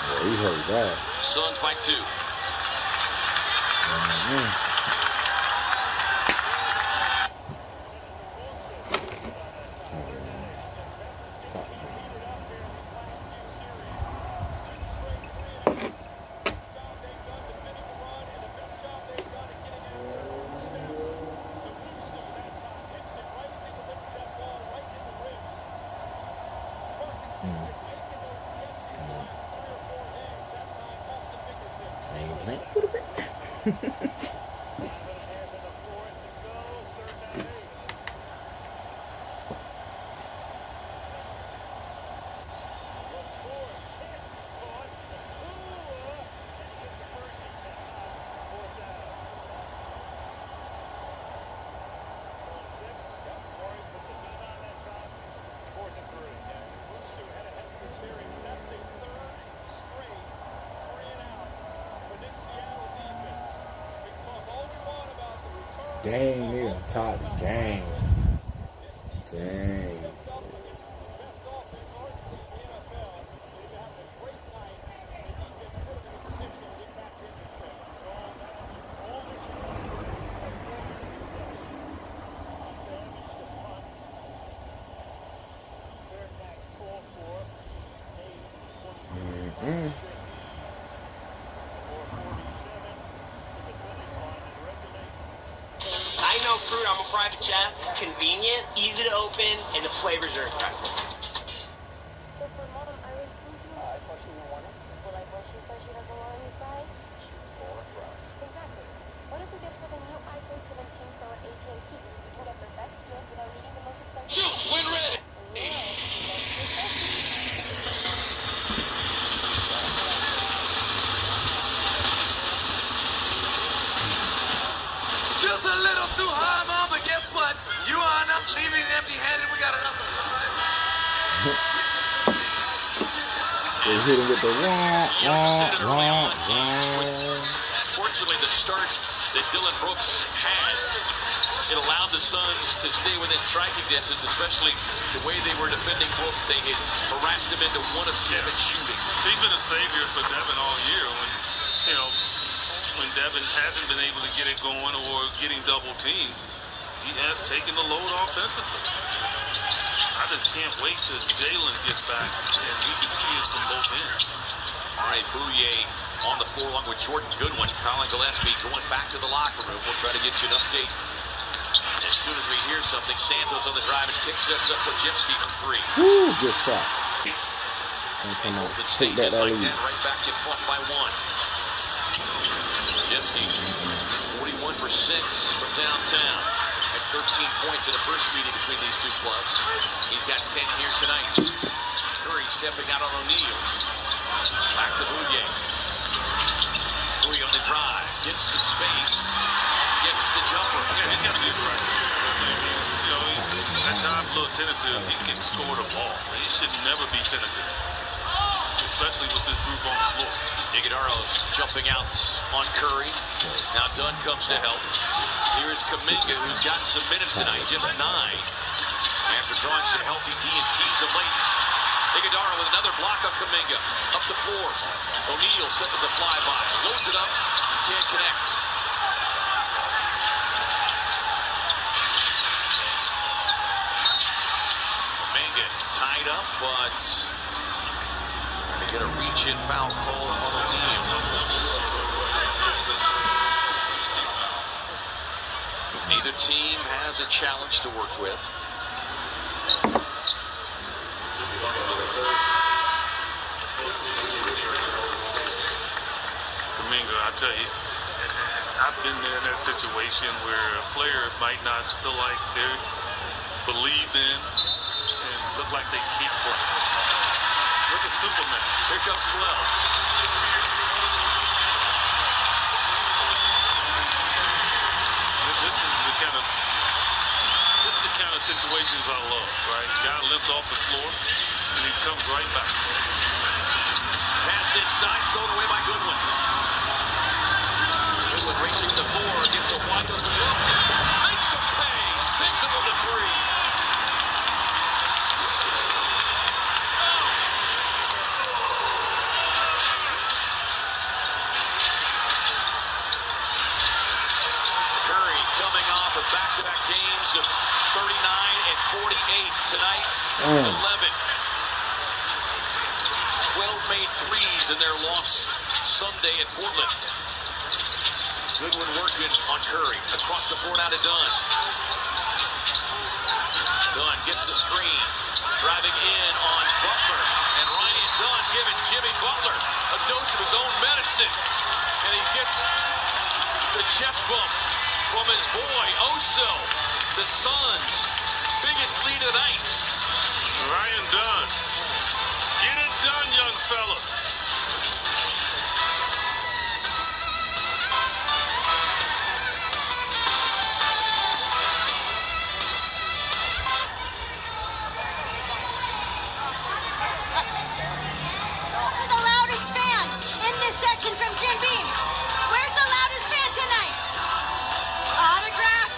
S3: Yeah, he heard that.
S2: Suns by 2.
S3: Dang, they done taught the game. Dang.
S18: Fruit, I'm a private chef. It's convenient, easy to open, and the flavors are incredible.
S19: So for Mom, I was thinking... I thought she didn't want it. Well, like when she said she doesn't want any fries? She eats all her fries. Exactly. What if we get her the new iPhone 17 Pro at AT&T? We can get the best deal without needing the most expensive...
S10: Shoot! When ready! Just a little too high, Mom, but guess what? You are not leaving empty-handed. We got another surprise.
S3: They hit him with the
S2: Fortunately, the start that Dylan Brooks had, it allowed the Suns to stay within striking distance, especially the way they were defending Brooks. They had harassed him into 1 of 7 shooting.
S17: He's been a savior for Devin all year. When Devin hasn't been able to get it going or getting double teamed, he has taken the load offensively. I just can't wait till Jalen gets back and we can see it from both ends.
S2: All right, Bouye on the floor along with Jordan Goodwin. Colin Gillespie going back to the locker room. We'll try to get you an update as soon as we hear something. Santos on the drive and kick sets up Lajewski from 3.
S3: Woo, good shot.
S2: Golden State just like that, right back in front by 1. Lajewski, 41% from downtown. Had 13 points in the first meeting between these two clubs. He's got 10 here tonight. Curry stepping out on O'Neal. Back to Bouye. Bouye on the drive. Gets some space. Gets the jumper.
S17: Yeah, he's got to get right. At times a little tentative, he can score the ball. He should never be tentative, especially with this group on the floor.
S2: Iguodala jumping out on Curry. Now Dunn comes to help. Here's Kuminga, who's gotten some minutes tonight, just 9. After drawing some healthy D&Ps of late. Iguodala with another block on Kuminga. Up the floor. O'Neal set to the flyby. Loads it up. Can't connect. Kuminga tied up, but they get a reach-in foul call on O'Neal. Neither team has a challenge to work with.
S17: Kuminga, I tell you, I've been there in that situation where a player might not feel like they're believed in and look like they can't play. Look at Superman.
S2: Here comes Well.
S17: This is the kind of situations I love, right? Guy limped off the floor, and he comes right back.
S2: Pass inside, stolen away by Goodwin. Goodwin racing the floor, gets a wide open look, makes some pay, spins it on the 3. Back-to-back games of 39 and 48 tonight. 11. 12 made threes in their loss Sunday at Portland. Goodwin working on Curry. Across the floor now to Dunn. Dunn gets the screen. Driving in on Butler. And Ryan Dunn giving Jimmy Butler a dose of his own medicine. And he gets the chest bump from his boy, Oso, the Suns' biggest lead of the night.
S17: Ryan Dunn. Get it done, young fella.
S8: We're the loudest fan in this section from Jim Beam. Where's the loudest fan tonight? Autograph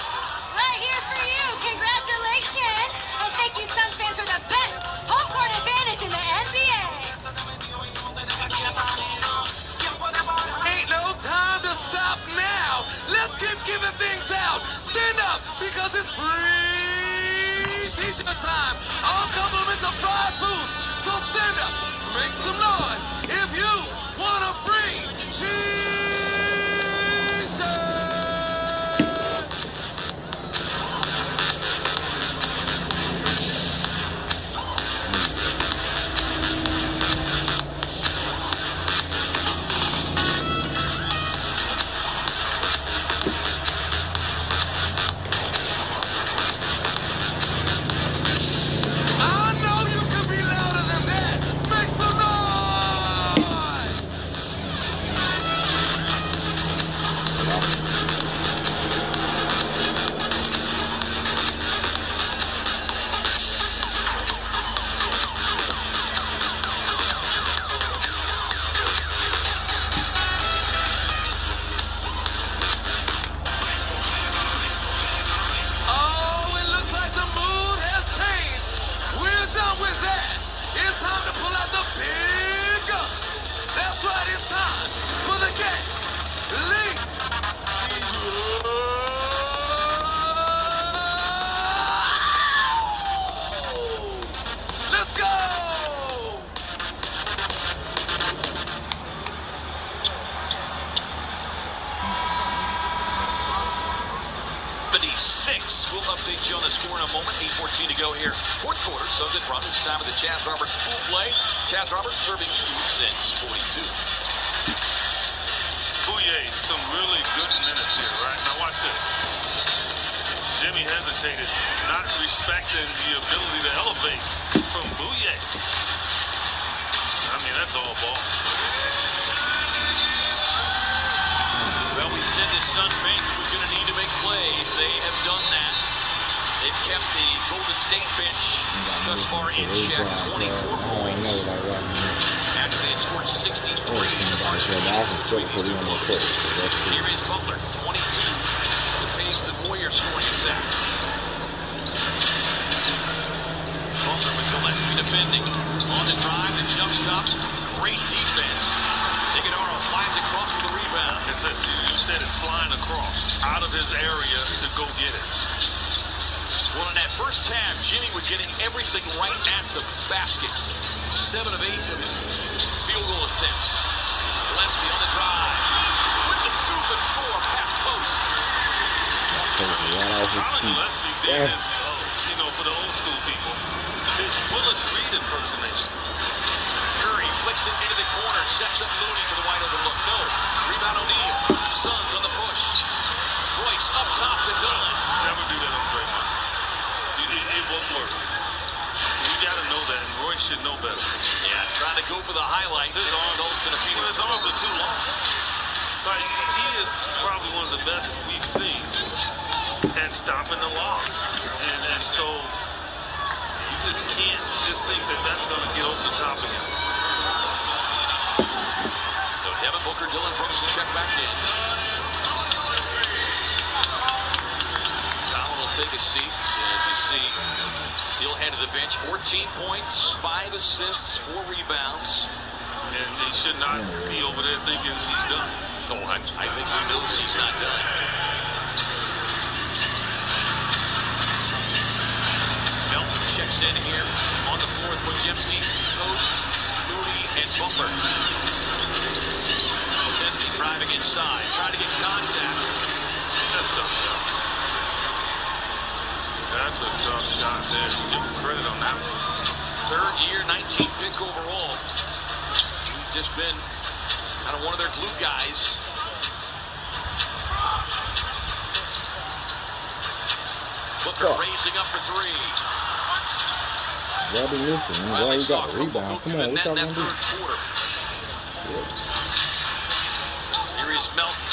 S2: 76. We'll update you on the score in a moment. 8:14 to go here. Fourth quarter. Suns in front. It's time with the Chaz Roberts pool play. Chaz Roberts serving you since 42.
S17: Bouye, some really good minutes here, right? Now watch this. Jimmy hesitated, not respecting the ability to elevate from Bouye. I mean, that's all ball.
S2: Well, we said the Sun bench was going to need to make plays. They have done that. They've kept the Golden State bench thus far in check, 24 points. After they had scored 63 in the first game between these two clubs. Here is Butler, 22, to face the Warriors scoring attack. Butler with Gillespie defending. On the drive, the jump stop. Great defense. Iguodala flies across for the rebound.
S17: You said it, flying across, out of his area to go get it.
S2: Well, in that first half, Jimmy was getting everything right at the basket. 7 of 8 of his field goal attempts. Gillespie on the drive. With the scoop and score past post.
S17: Colin Gillespie did his, for the old school people, his Willis Reed impersonation.
S2: Curry flicks it into the corner, sets up Looney for the wide open look. No. Rebound O'Neal. Suns on the push. Royce up top to Dunn.
S17: Never do that on Draymond. It won't work. You got to know that, and Royce should know better.
S2: Yeah, trying to go for the highlight. His
S17: arms are too long. Like, he is probably one of the best we've seen at stopping the lob. And so you just can't just think that that's going to get over the top of him.
S2: So Devin Booker, Dylan Brooks check back in. Colin will take a seat. As you see, he'll head to the bench. 14 points, 5 assists, 4 rebounds.
S17: And he should not be over there thinking he's done.
S2: Oh, I think he knows he's not done. Melton checks in here on the floor with Podziemski, Post, Moody, and Butler. Podziemski driving inside, trying to get contact.
S17: That's tough. That's a tough shot there. Give him credit on that one.
S2: Third year, 19th pick overall. He's just been kind of one of their glue guys. Booker raising up for 3.
S3: Robbie Newton, man. Why you got the rebound? Come on, what y'all gonna do?
S2: Here is Melton.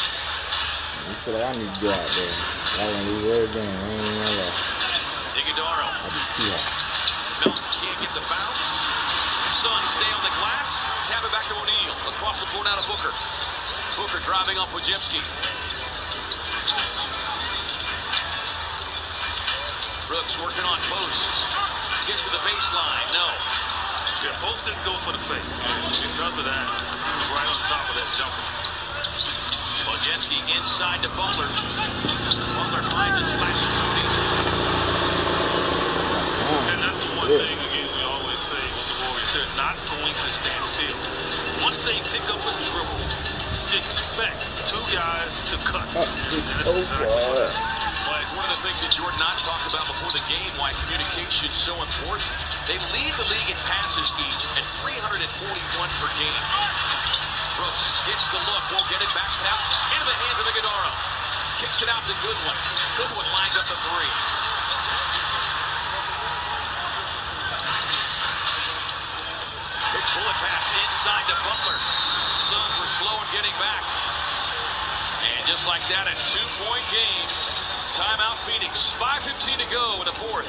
S3: You feel like I need to go out there. Y'all gonna lose every game. I ain't even gonna lie.
S2: Iguodala.
S3: I'll be too hot.
S2: Melton can't get the bounce. Suns stay on the glass. Tap it back to O'Neal. Across the floor now to Booker. Booker driving up with Podziemski. Brooks working on post. Gets to the baseline. No.
S17: Yeah, Post didn't go for the fake. Because of that, he was right on top of that jumper.
S2: Podziemski inside to Butler. Butler finds a slash to Moody.
S17: And that's the one thing, again, we always say with the Warriors, they're not going to stand still. Once they pick up a dribble, expect 2 guys to cut. And that's exactly what happened.
S2: Well, it's one of the things that Jordan Knott talked about before the game, why communication is so important. They lead the league in passes each at 341 per game. Brooks gets the look, won't get it back out into the hands of Iguodala. Kicks it out to Goodwin. Goodwin lines up the 3. Big bullet pass inside to Butler. Suns were slow in getting back. And just like that, a 2-point game. Timeout Phoenix. 5:15 to go in the fourth.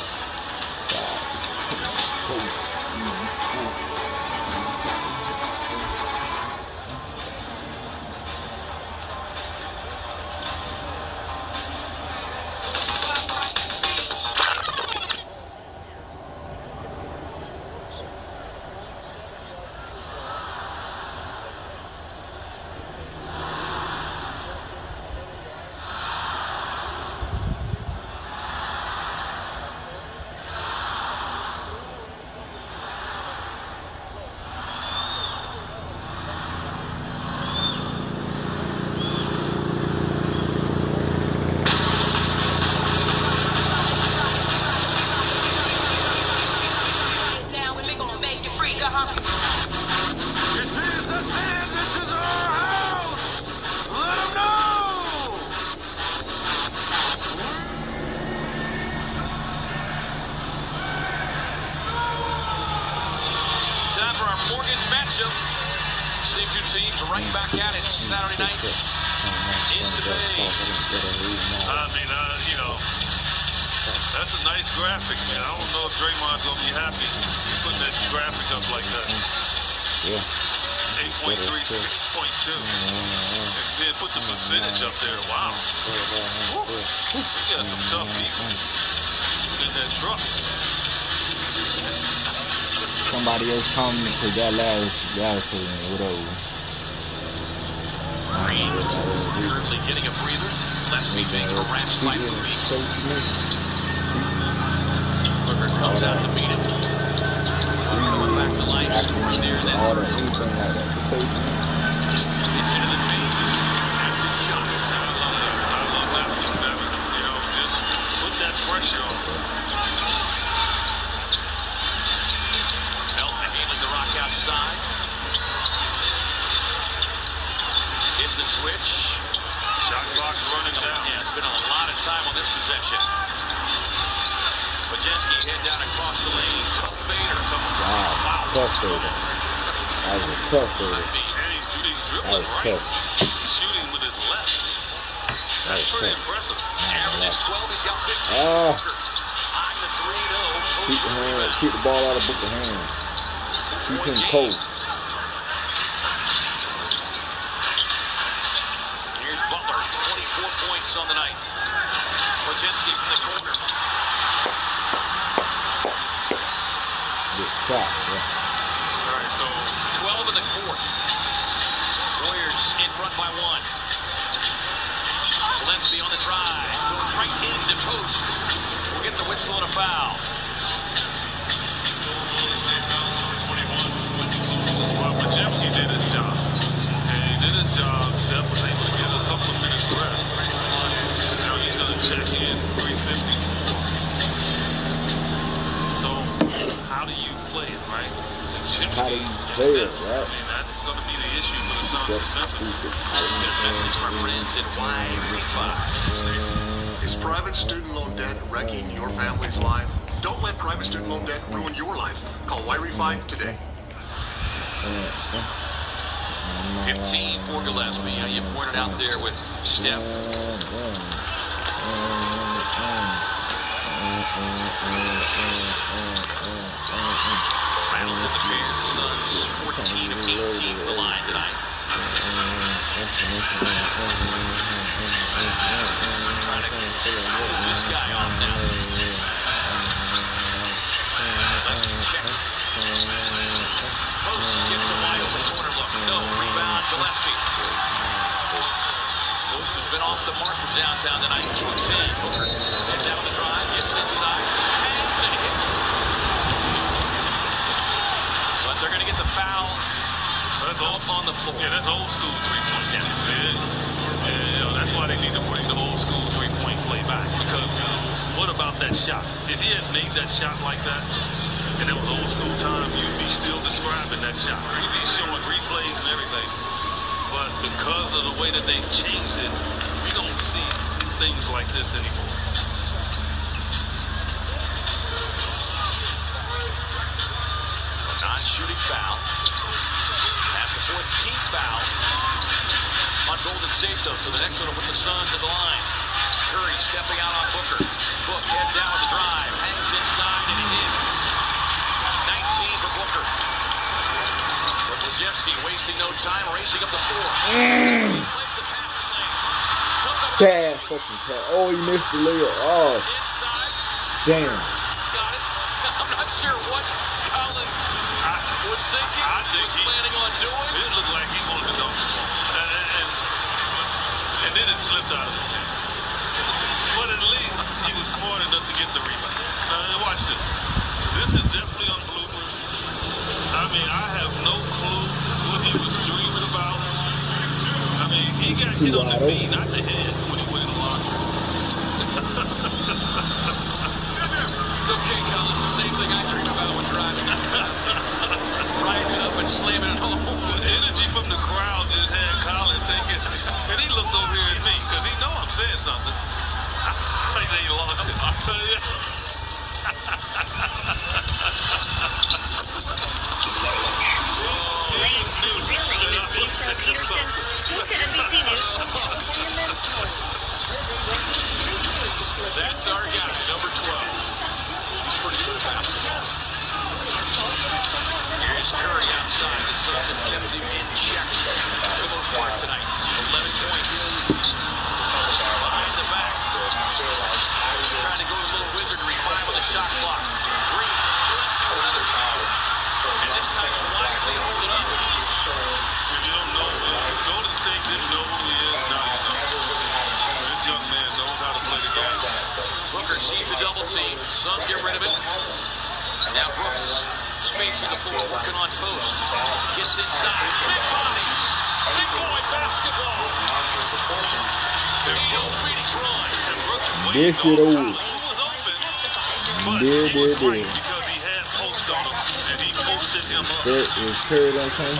S2: right back at it Saturday night in the Bay.
S17: You know, that's a nice graphic, man. I don't know if Draymond's going to be happy putting that graphic up like that.
S3: Yeah.
S17: 8.3, 6.2. And then put the percentage up there. Wow. You got some tough people in that truck.
S3: Somebody else coming to that last whatever.
S2: Green currently getting a breather. Leslie being harassed by Moody. Booker comes out to meet him. Coming back to life, scoring there in that third. It's into the paint. After shots.
S17: I love that from Devin. You know, just put that pressure on.
S2: Melton handling the rock outside. It's a switch.
S17: Shot clock's running down.
S2: Yeah, it's been a lot of time on this possession. Wojcicki head down across the lane. Tough fader coming.
S3: Wow, tough fader. That was a tough fader.
S17: And he's dribbling right. Shooting with his left. That's pretty impressive.
S2: Averages 12. He's got 15. Eyeing the 3-0.
S3: Keep the ball out of Booker's hand. Keep him cold.
S2: Here's Butler, 24 points on the night. Wojcicki from the corner.
S3: Good shot, yeah.
S2: All right, so 12 in the fourth. Warriors in front by 1. Gillespie on the drive. Goes right into post. We'll get the whistle on a foul.
S17: Well, Wojcicki did his job. And he did his job. Steph was able to get a couple of minutes rest. Now he's going to check in 3:54. So, how do you play it, right?
S3: How do you play it, right?
S17: I mean, that's going to be the issue for the Suns defensively.
S2: Get a message from our friends at Y35.
S12: Is private student loan debt wrecking your family's life? Don't let private student loan debt ruin your life. Call Y35 today.
S2: 15 for Gillespie. Yeah, you pointed out there with Steph. Rattles in the pair. The Suns 14 of 18 from the line tonight. Trying to pull this guy off now. Post gets a wide open corner look. No rebound. Gillespie. Post has been off the mark from downtown tonight. 2-10. Booker head down the drive. Gets inside. Hangs and hits. But they're going to get the foul.
S17: That's
S2: off on the floor.
S17: Yeah, that's old school three-point. Yeah. You know, that's why they need to bring the old school three-point play back. Because what about that shot? If he had made that shot like that, and it was old school time, you'd be still describing that shot. You'd be showing replays and everything. But because of the way that they've changed it, we don't see things like this anymore.
S2: Non-shooting foul. At the 14th foul on Golden State, though. So the next one will put the Suns at the line. Curry stepping out on Booker. Book head down with the drive. Hangs inside and hits. 19 for Booker. But Wojcicki wasting no time, racing up the floor.
S3: Bad fucking pass. Oh, he missed the layup. Oh.
S2: Inside.
S3: Damn.
S2: Got it. I'm not sure what Colin was thinking.
S17: I think
S2: was planning on doing.
S17: It looked like he wanted to dunk the ball. And then it slipped out of his hand. But at least he was smart enough to get the rebound. Watch this. This is definitely on bloopers. I mean, I have no clue what he was dreaming about. I mean, he got hit on the knee, not the head, when he went in the locker room.
S2: It's okay, Colin. It's the same thing I dream about when driving. Rising up and slamming it home.
S17: The energy from the crowd just had Colin thinking, and he looked over here at me, because he know I'm saying something. I say you lost it.
S19: Really, Peterson
S2: Receives a double team. Suns get rid of it. And now Brooks spacing the floor, working on post. Gets inside. Big body. Big boy basketball. There's Joe Phoenix run. And Brooks
S3: This shit over.
S2: But he was right because he had post on him, and he posted him up.
S3: That is Curry that time.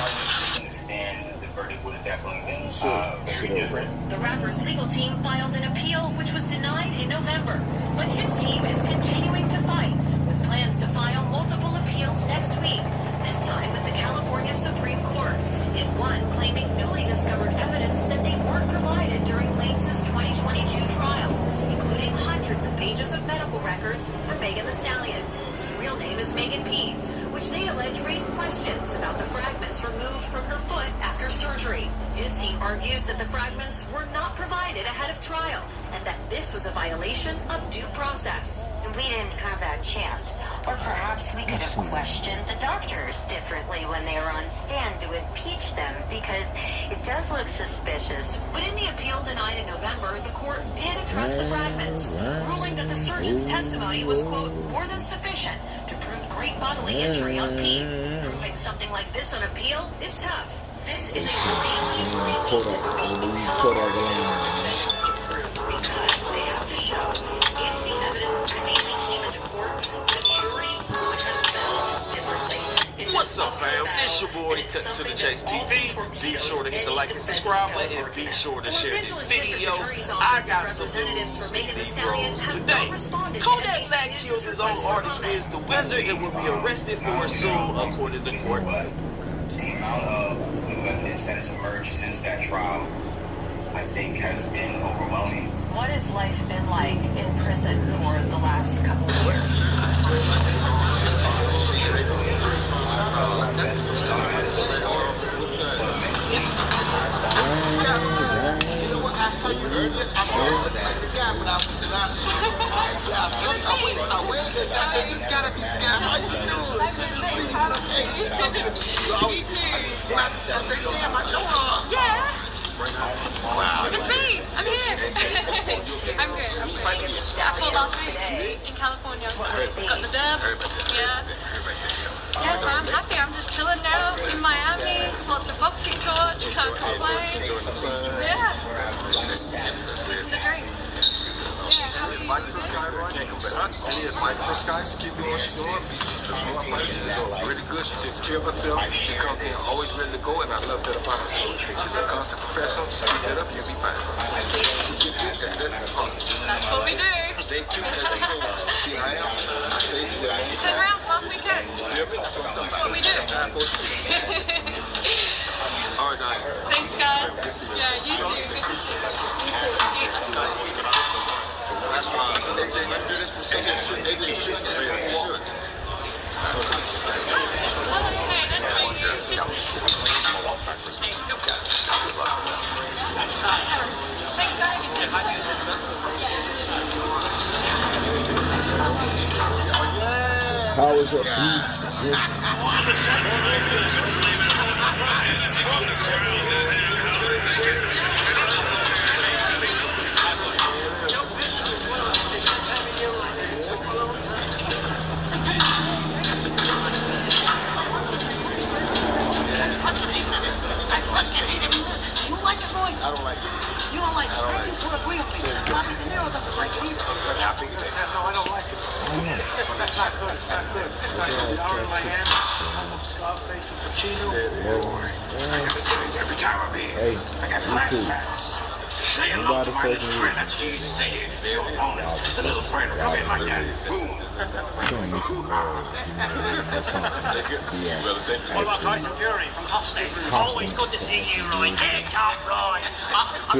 S20: The verdict would have definitely been very different.
S6: The rapper's legal team filed an appeal, which was denied in November. But his team is continuing to fight, with plans to file multiple appeals next week, this time with the California Supreme Court. In one claiming newly discovered evidence that they weren't provided during Lanes' 2022 trial, including hundreds of pages of medical records for Megan Thee Stallion, whose real name is Megan P., which they allege raised questions about the fragments removed from her foot after surgery. His team argues that the fragments were not provided ahead of trial and that this was a violation of due process.
S5: We didn't have that chance. Or perhaps we could have questioned the doctors differently when they were on stand to impeach them, because it does look suspicious.
S6: But in the appeal denied in November, the court did address the fragments, ruling that the surgeon's testimony was, quote, more than sufficient to prove great bodily injury on Pete. Proving something like this on appeal is tough. This is a really, really difficult evidence to prove, because they have to show if the evidence actually came into court, the jury would have felt differently.
S21: What's up, fam? It's your boy, Cut to the Chase TV. Be sure to hit the like and subscribe button, and be sure to share this video. I got some news for Negroes today. Kodak Black killed his own artist, Wiz the Wizard, and will be arrested for assault, according to the court.
S20: The amount of new evidence that has emerged since that trial, I think, has been overwhelming.
S6: What has life been like in prison for the last couple of years?
S12: I saw you earlier. I was the guy, but I waited and I said, this gotta be Scott. How you doing? Me too. I said, damn, I know her.
S14: Yeah. It's me. I'm here. I'm good. I'm great. I fought last week in California. Got the dub. Yeah. Yeah, so I'm happy. I'm just chilling now in Miami. Lots of boxing torch. Can't complain. Yeah. It's a dream. Yeah, how are you?
S12: Mike's first guy, right? It is Mike's first guy. She keep doing what she's doing. She's a smart fighter. She's doing really good. She takes care of herself. She comes in always ready to go, and I love that about her. So she's a constant professional. Just keep that up, you'll be fine. That's awesome.
S14: That's what we do.
S12: Thank you. See how I am?
S14: 10 rounds last weekend. That's what we do.
S12: All right, guys.
S14: Thanks, guys. Yeah, you too. Good to see you.
S12: That's why AJ should.
S3: How was your beat?
S12: I don't like it.
S13: You don't like it?
S12: I don't like it.
S13: You agree with me. Bobby De Niro doesn't like it either. No, I don't like it. That's not good. It's not good. It's not good. Down in my hand, almost Scarface with Pacino. Every time I'm here, I got flashbacks. Say hello to my little friend. That's what you say it. Your opponents. The little friend will come in like that. Boom. What about Tyson Fury from Upstate? Always good to see you, Roy. Hey, Tom Roy. I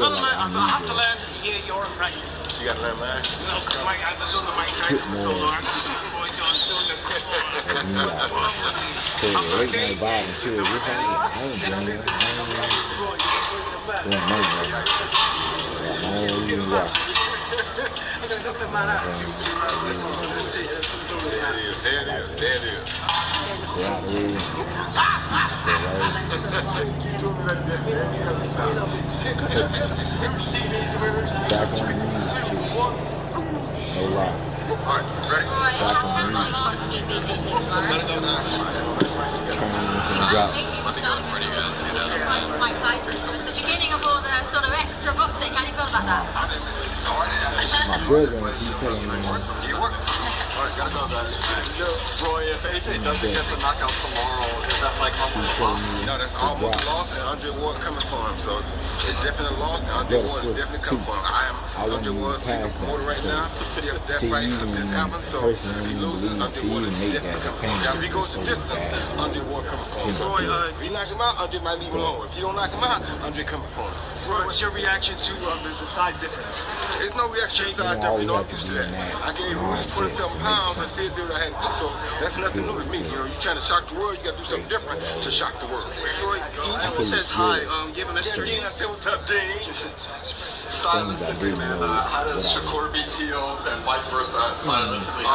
S13: have to learn to hear your impression.
S12: You got to learn mine?
S13: No, because I've been doing the mic track for so long.
S3: Late night vibe and shit. I ain't doing it. I don't even watch.
S12: There it is.
S3: Back on the knees and shit. No lie.
S12: Alright, ready?
S3: Back on me.
S12: Let it go, guys.
S3: Training from the drop.
S14: Mike Tyson. It was the beginning of all the sort of extra boxing. How do you feel about that?
S3: My brother keep telling me.
S12: Alright, gotta go, guys. Roy, if AJ doesn't get the knockout tomorrow, is that like almost a loss? No, that's almost a loss, and Andre Ward coming for him. So it's definitely a loss, and Andre Ward is definitely coming for him. Andre Ward's being promoted right now. That fight, if this happens, so if he loses, Andre Ward is definitely coming for him. Now, if he goes to distance, Andre Ward coming for him. So if he knocks him out, Andre might leave him alone. If he don't knock him out, Andre coming for him.
S13: Roy, what's your reaction to the size difference?
S12: There's no reaction to size difference. You know, I'm used to that. I gave Ruiz 27 pounds and still did what I had to do. So that's nothing new to me. You know, you're trying to shock the world, you got to do something different to shock the world.
S13: Roy, Dean says hi. Give him a
S12: Dean, I said, what's up, Dean?
S3: Stylistically, man, how does Shakur beat T.O. and vice versa? Stylistically,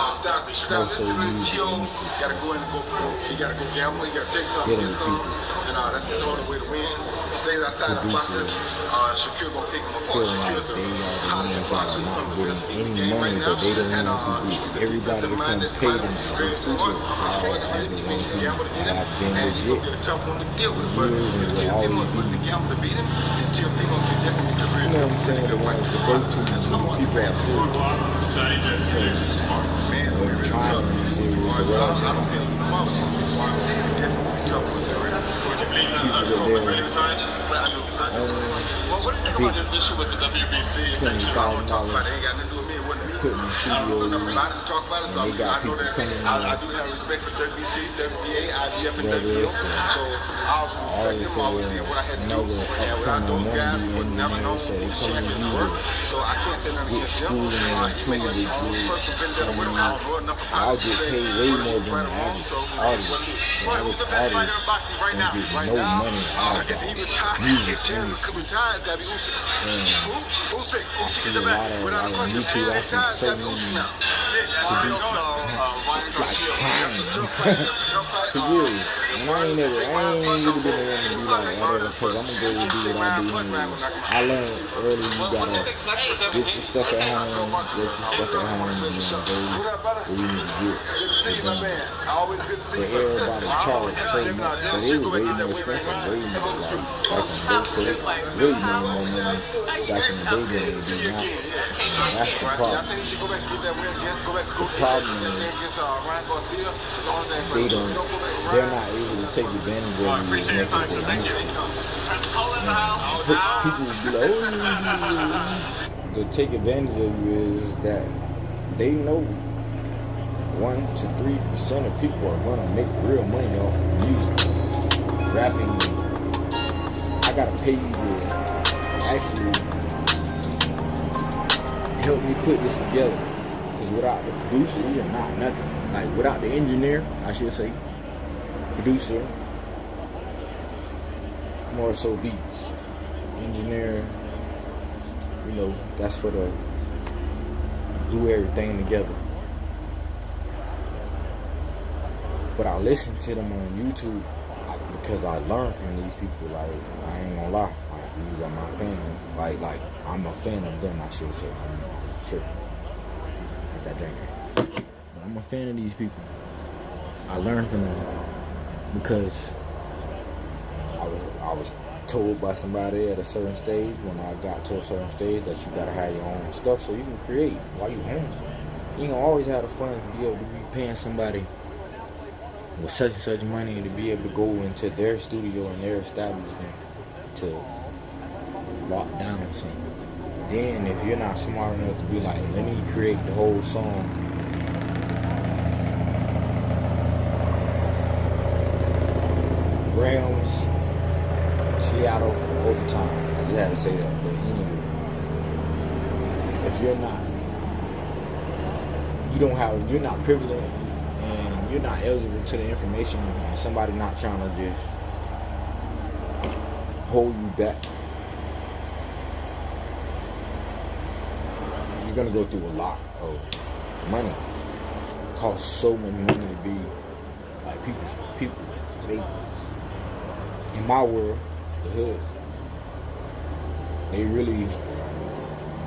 S12: stylistically, T.O. got to go in and go for it. He got to go gamble. He got to take something, get some. And that's the only way to win. He stays outside the process. Shakur going to pick him apart. Shakur's the hottest boxer, some of the best in the game right now. And
S3: everybody can pay them
S12: very smart. Strong to hit him. He needs to gamble to hit him. And he's going to get a tough one to deal with. But if T.O. is willing to gamble to beat him, then T.O. can definitely make a real
S3: I'm saying the ones to go to people are serious. So they're trying to be serious or whatever.
S12: I don't see him tomorrow. Definitely tough with
S3: Well,
S12: what do you think about this issue with the WBC section? I don't want to talk about it. It ain't got nothing to do with me. It wasn't me. I don't know enough about it to talk about it, so I know that I do have respect for WBC, WBA, IBF, and WBO. So I'll respect them. I always did what I had to do. And without those guys, we would never know who champions were. So I can't say nothing against them. He may have his own personal vendetta with him. I don't know enough about it to say who's right or wrong. So
S13: who's the best fighter in boxing right now?
S12: Right now, if he retires, if Terry retires, it's got to be Usyk. Usyk. Usyk is the best. Without a question, if Terry retires, it's got to be Usyk now.
S3: Ryan Garcia. For years. And I ain't really been the one to be like, whatever, because I'm going to go do what I do anyways. I learned early you got to get your stuff at home, get your stuff at home, and then go where you need to get. For everybody charge so much, but it was way more expensive, way more like back in the day, so it really made more money back in the day than it do now. That's the problem. The problem is they're not able to take advantage of you as much as they used to. People will be like, oh, to take advantage of you is that they know 1 to 3% of people are gonna make real money off of music, rapping. I gotta pay you to actually help me put this together, because without the producer, we are not nothing. Like without the engineer, I should say, producer, more so beats, engineer, you know, that's for the glue everything together. But I listen to them on YouTube because I learn from these people. Like, I ain't gonna lie, like these are my fans. Like I'm a fan of them, I should say. I'm tripping. Like that drink. But I'm a fan of these people. I learn from them because I was told by somebody at a certain stage, when I got to a certain stage, that you gotta have your own stuff so you can create while you home. You can always have the fun to be able to be paying somebody with such and such money to be able to go into their studio and their establishment to lock down something. Then if you're not smart enough to be like, let me create the whole song, Rams, Seattle, overtime. I just had to say that. But anyway, if you're not privileged and you're not eligible to the information, and somebody not trying to just hold you back, you're gonna go through a lot of money. It costs so much money to be like people. They, in my world, the hood,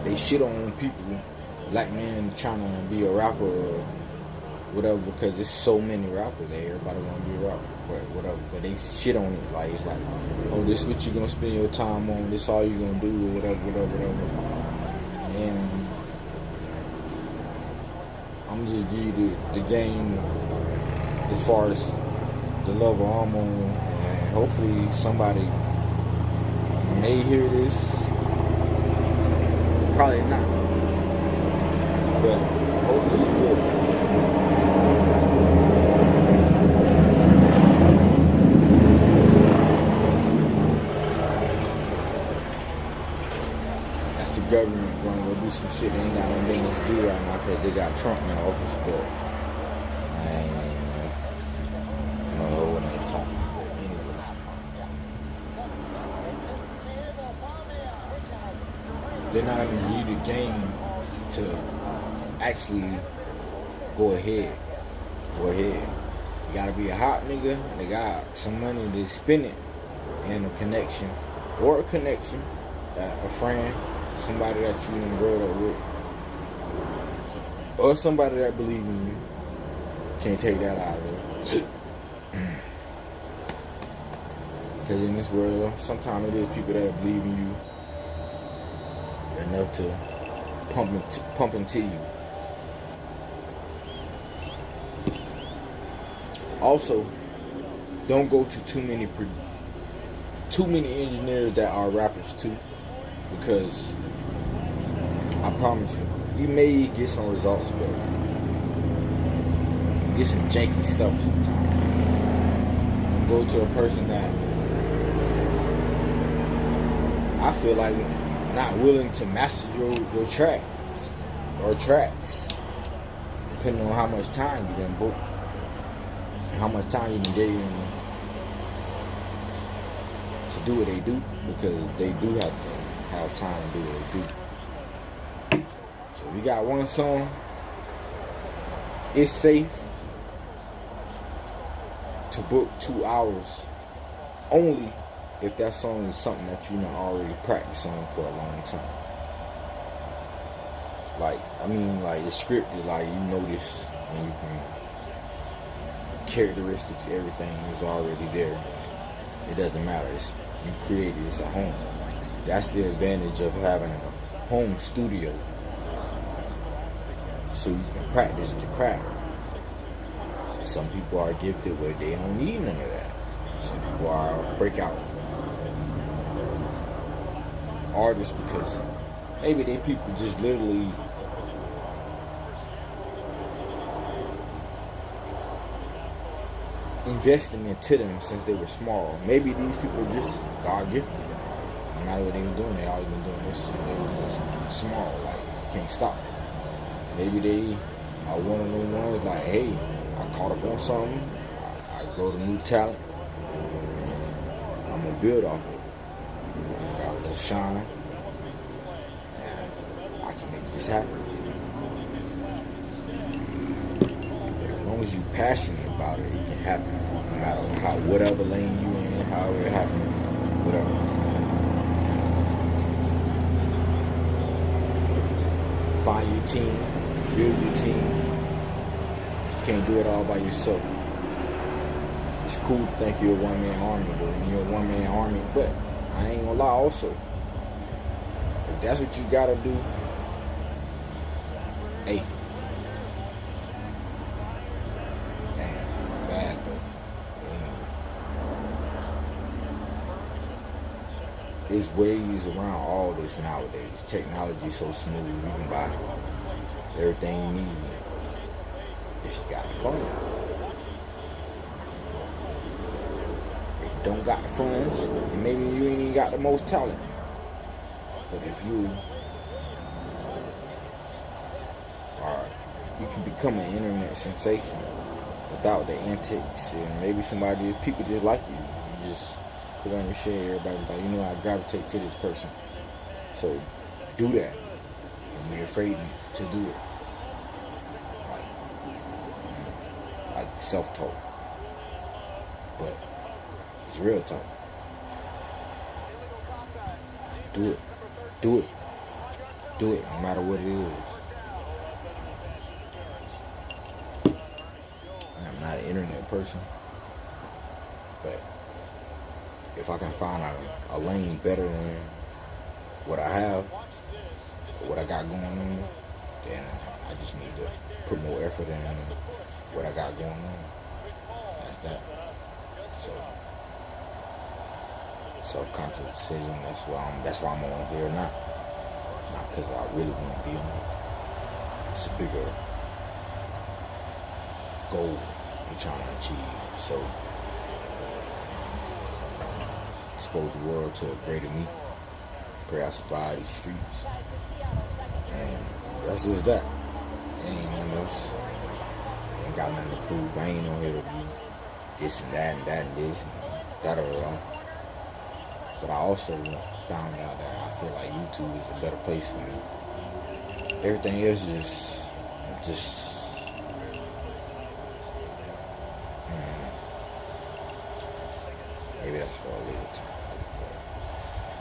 S3: they shit on people black men trying to be a rapper or whatever, because there's so many rappers that everybody want to be a rapper, but whatever. But they shit on it, like it's like, oh, this is what you gonna spend your time on. This all you gonna do, or whatever. And I'm just give you the game as far as the level I'm on, and hopefully somebody may hear this. Probably not, but hopefully you will. That's the government going to go do some shit they ain't got no business to do right now because they got Trump in office, but I don't know what they talking about. Anyway, they're not going to give you the game to actually go ahead. You gotta be a hot nigga, and they got some money to spend it, and a connection, a friend, somebody that you done grow up with, or somebody that believe in you. Can't take that out of it. Because in this world, sometimes it is people that believe in you enough to pump into you. Also, don't go to too many engineers that are rappers too, because I promise you may get some results, but you get some janky stuff sometimes. And go to a person that I feel like not willing to master your track or tracks, depending on how much time you done book and how much time you done gave them to do what they do, because they do have to have time to do what they do. So we got one song. It's safe to book 2 hours only if that song is something that you know already practiced on for a long time. Like it's scripted, like you know this, and you can characteristics, everything is already there. It doesn't matter. You created this at home. That's the advantage of having a home studio, so you can practice the craft. Some people are gifted where they don't need none of that. Some people are breakout artists because maybe they people just literally investing into them since they were small. Maybe these people just God gifted them. Like, no matter what they were doing, they always been doing this since they were just small. Like, can't stop it. Maybe they are one of those ones like, hey, I caught up on something, I grow the new talent, and I'm gonna build off it. I got a little shine, and I can make this happen. But as long as you're passionate about it, it can happen. No matter whatever lane you in, however it happens, whatever. Find your team, build your team. You can't do it all by yourself. It's cool to think you're a one-man army, but when you're a one-man army, but I ain't gonna lie also, if that's what you gotta do, hey, damn, bad though. There's ways around all this nowadays. Technology is so smooth, you can buy everything you need if you got the funds. If you don't got the funds, and maybe you ain't even got the most talent. But if you can become an internet sensation without the antics, and maybe people just like you. You just click on your share, everybody's like, you know, I gravitate to this person. So do that. And be afraid to do it. Like self-talk. But it's real talk. Do it. Do it. Do it, no matter what it is. person. But if I can find a lane better than what I have, or what I got going on, then I just need to put more effort in what I got going on. That's that. So, self-conscious decision. That's why I'm on here now. Not because I really want to be on it. It's a bigger goal I'm trying to achieve. So, expose the world to a greater me. Pray I survive these streets. And that's just that. Ain't nothing else. Ain't got nothing to prove. I ain't on here to be this and that and that and this and that or that. But I also found out that I feel like YouTube is a better place for me. Everything else is just maybe that's for a little time.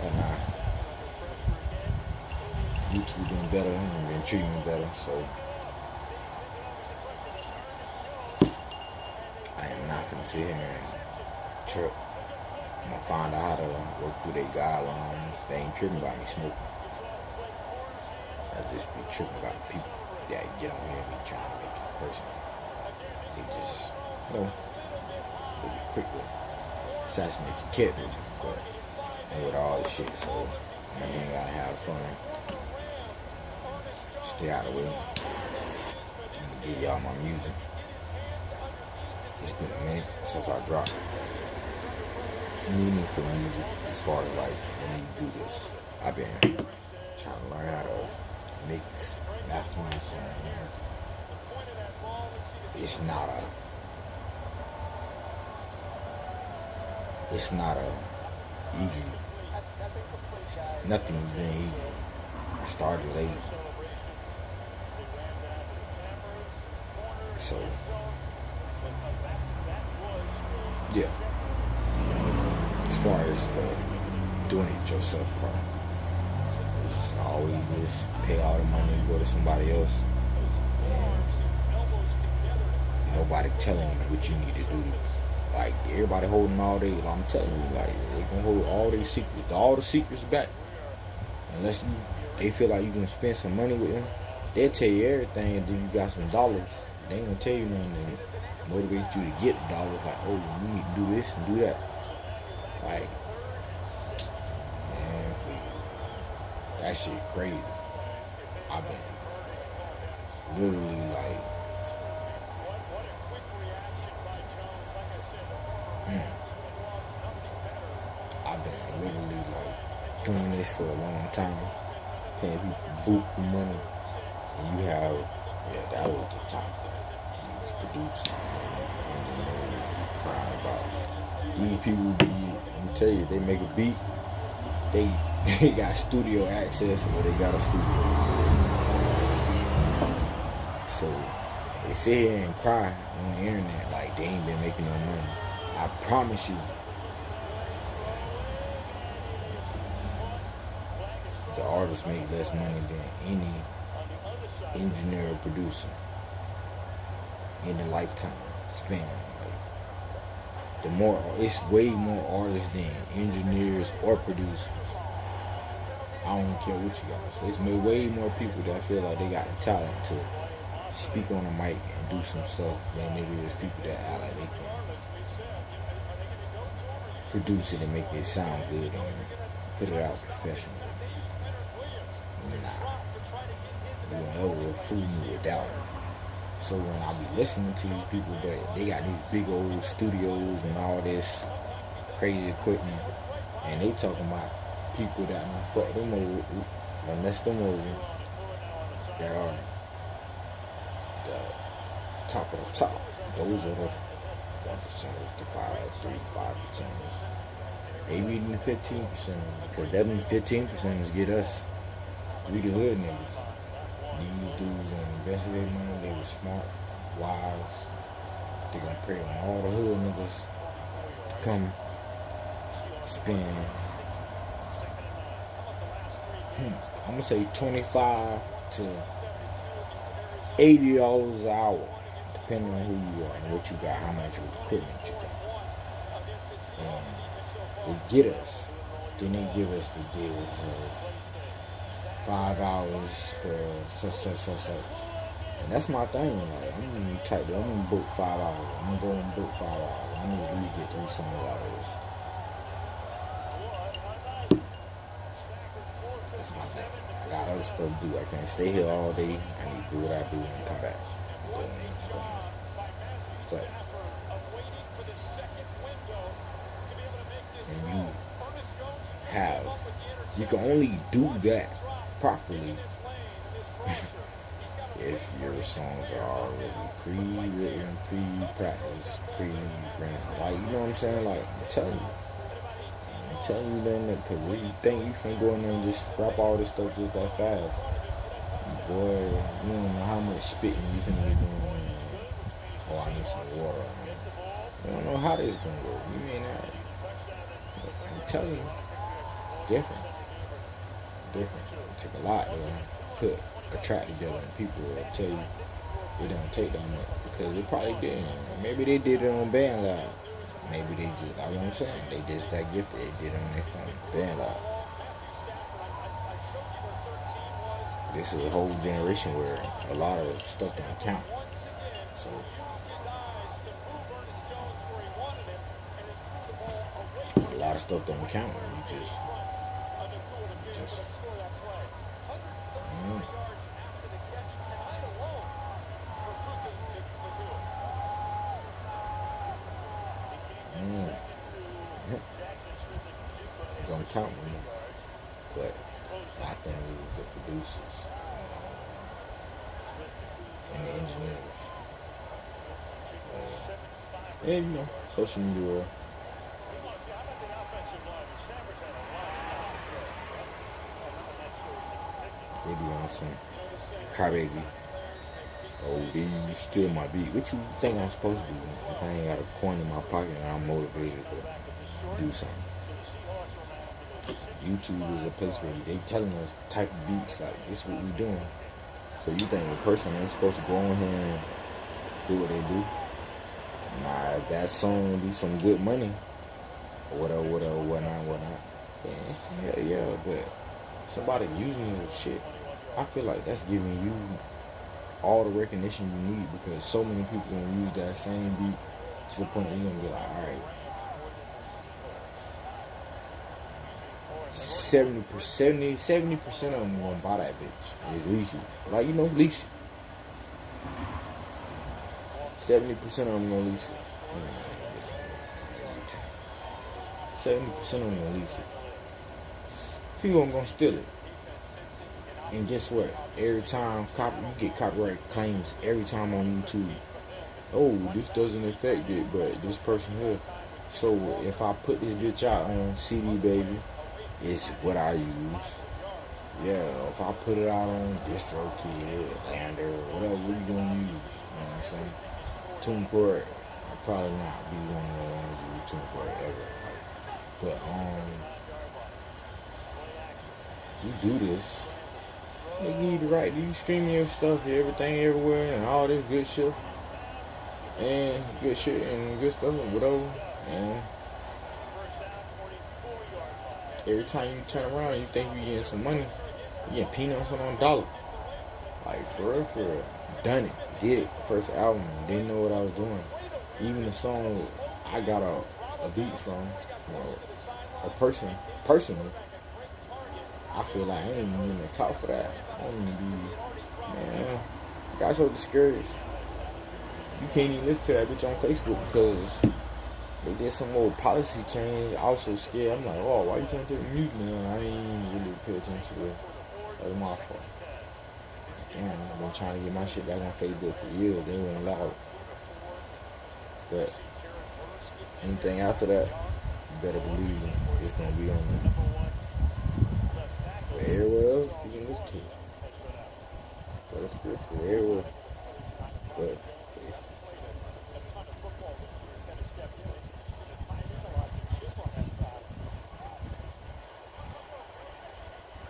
S3: But nah, YouTube been better and been treating me better, so I am not gonna sit here and trip. I'm gonna find out how to work through their guidelines. They ain't tripping about me smoking. I just be tripping about people that get on here and be trying to make it personal. They just, they be quick to assassinate your kid, but with all this shit, so man, you gotta have fun. Stay out of the way. I'm gonna give y'all my music. It's been a minute since I dropped meaningful music as far as like when you do this. I've been trying to learn how to mix, master my songs. It's not a easy. Nothing's been easy. I started late. So yeah. As far as the doing it yourself part, it's always just pay all the money and go to somebody else, and nobody telling you what you need to do. Like everybody holding all they, I'm telling you, like they gonna hold all their secrets, all the secrets back. Unless they feel like you gonna spend some money with them, they'll tell you everything, and then you got some dollars. They ain't gonna tell you nothing to motivate you to get the dollars. Like, oh, you need to do this and do that. Like, man, please. That shit crazy. I've been literally like, I've been literally like doing this for a long time, paying people buku money, and you have, that was the top. You was producing, and crying about these people. Let me tell you, they make a beat, they got studio access, or they got a studio. So they sit here and cry on the internet like they ain't been making no money. I promise you, the artists make less money than any engineer or producer in the lifetime span. Like, it's way more artists than engineers or producers. I don't care what you got. So it's way more people that feel like they got the talent to speak on a mic and do some stuff than it is people that act like they can produce it and make it sound good and put it out professionally. Nah. You won't ever fool me with that one. So when I be listening to these people that they got these big old studios and all this crazy equipment, and they talking about people that done fuck them over or mess them over, that are the top of the top. Those are the 1%, the 5%. Maybe even the 15%, because that 15% get us. We the hood niggas. These dudes invested their money, they were smart, wise. They're gonna prey on all the hood niggas to come spend, I'm gonna say $25 to $80 an hour to depending on who you are and what you got, how much equipment you got. And they get us. Then they give us the deals of $5 for such. And that's my thing. Like, I'm gonna type that. I'm gonna book $5. I'm gonna go and book $5. I need to at least get $3 something out of this. That's my thing. I got other stuff to do. I can't stay here all day. I need to do what I do and come back. But you can only do that properly if your songs are already pre-written, pre-practiced, pre-ran. Like, you know what I'm saying? Like, I'm telling you then, because if you think you can go in there and just rap all this stuff just that fast, boy, you don't know how much spitting you can be doing. Oh, I need some water. You don't know how this is gonna work. You mean that? I'm telling you, it's different. It take a lot to put a track together, and people will tell you it don't take that much because it probably didn't. Maybe they did it on Band Lab. Maybe they just, like what I'm saying, they just that gifted. They did it on their phone, Band Lab. This is a whole generation where a lot of stuff don't count. So a lot of stuff don't count. You just don't count me, but my thing is the producers and the engineers. And you know, social media world. They be on some crybaby. Oh, you steal my beat. What you think I'm supposed to do if I ain't got a coin in my pocket and I'm motivated to do something? YouTube is a place where they telling us type of beats, like this is what we doing. So you think a person ain't supposed to go on here and do what they do? Nah, if that song do some good money, or whatnot. Yeah, but somebody using your shit, I feel like that's giving you all the recognition you need because so many people gonna use that same beat to the point where you're gonna be like, alright, 70% of them gonna buy that bitch. It's leasing. Like, you know, lease it. 70% of them gonna lease it. 70% of them gonna lease it. Few of them gonna steal it. And guess what? Every time you get copyright claims every time on YouTube. Oh, this doesn't affect it, but this person here. So if I put this bitch out on CD, baby, it's what I use. Yeah, if I put it out on DistroKid, Lander, whatever we gonna use, you know what I'm saying? TuneCore, I'll probably not be one of the ones who use TuneCore ever. But you do this. They give you the right to stream your stuff, everything, everywhere, and all this good shit. And good shit and good stuff and whatever. And every time you turn around, you think you're getting some money. You get peanuts on a dollar. Like, for real. Done it. Did it. First album. Didn't know what I was doing. Even the song I got a beat from, a person, personally, I feel like I ain't even in the clout for that. I don't even be, man, I got so discouraged. You can't even listen to that bitch on Facebook because they did some more policy change. I was so scared. I'm like, oh, why you trying to take mute now? I ain't really pay attention to it. That was my fault. Damn, I've been trying to get my shit back on Facebook for years. They won't allow it. But anything after that, you better believe it's gonna be on there. But everywhere else, you can listen to it. But it's good for everywhere. But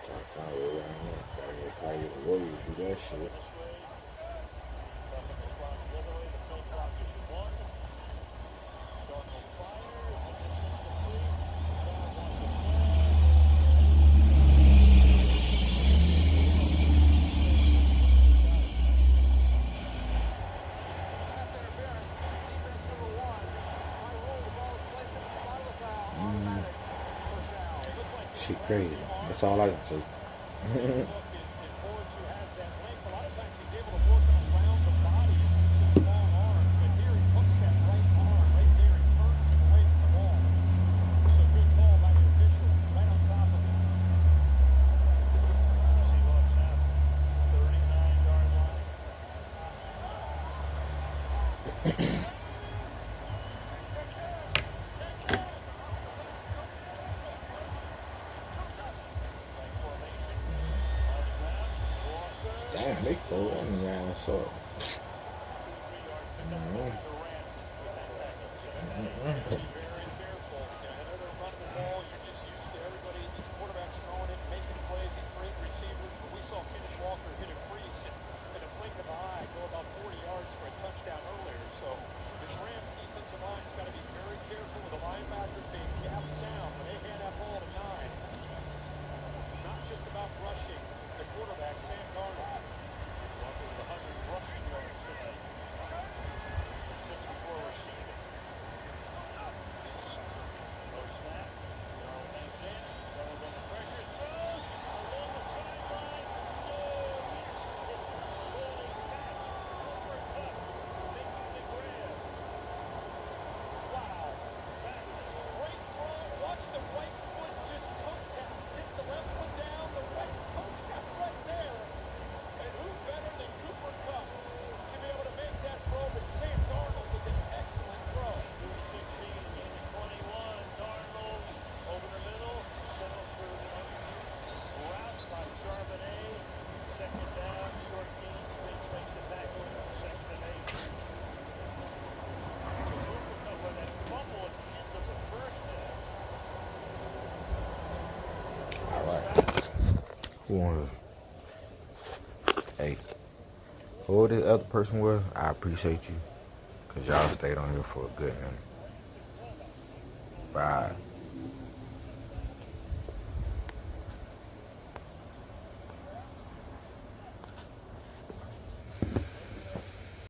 S3: trying to find a way around that. Gotta get probably get a lawyer to do that shit. shit crazy. That's all I can say. Damn, they fold on the ass up. Hey, whoever this other person was, I appreciate you. Because y'all stayed on here for a good minute. Bye.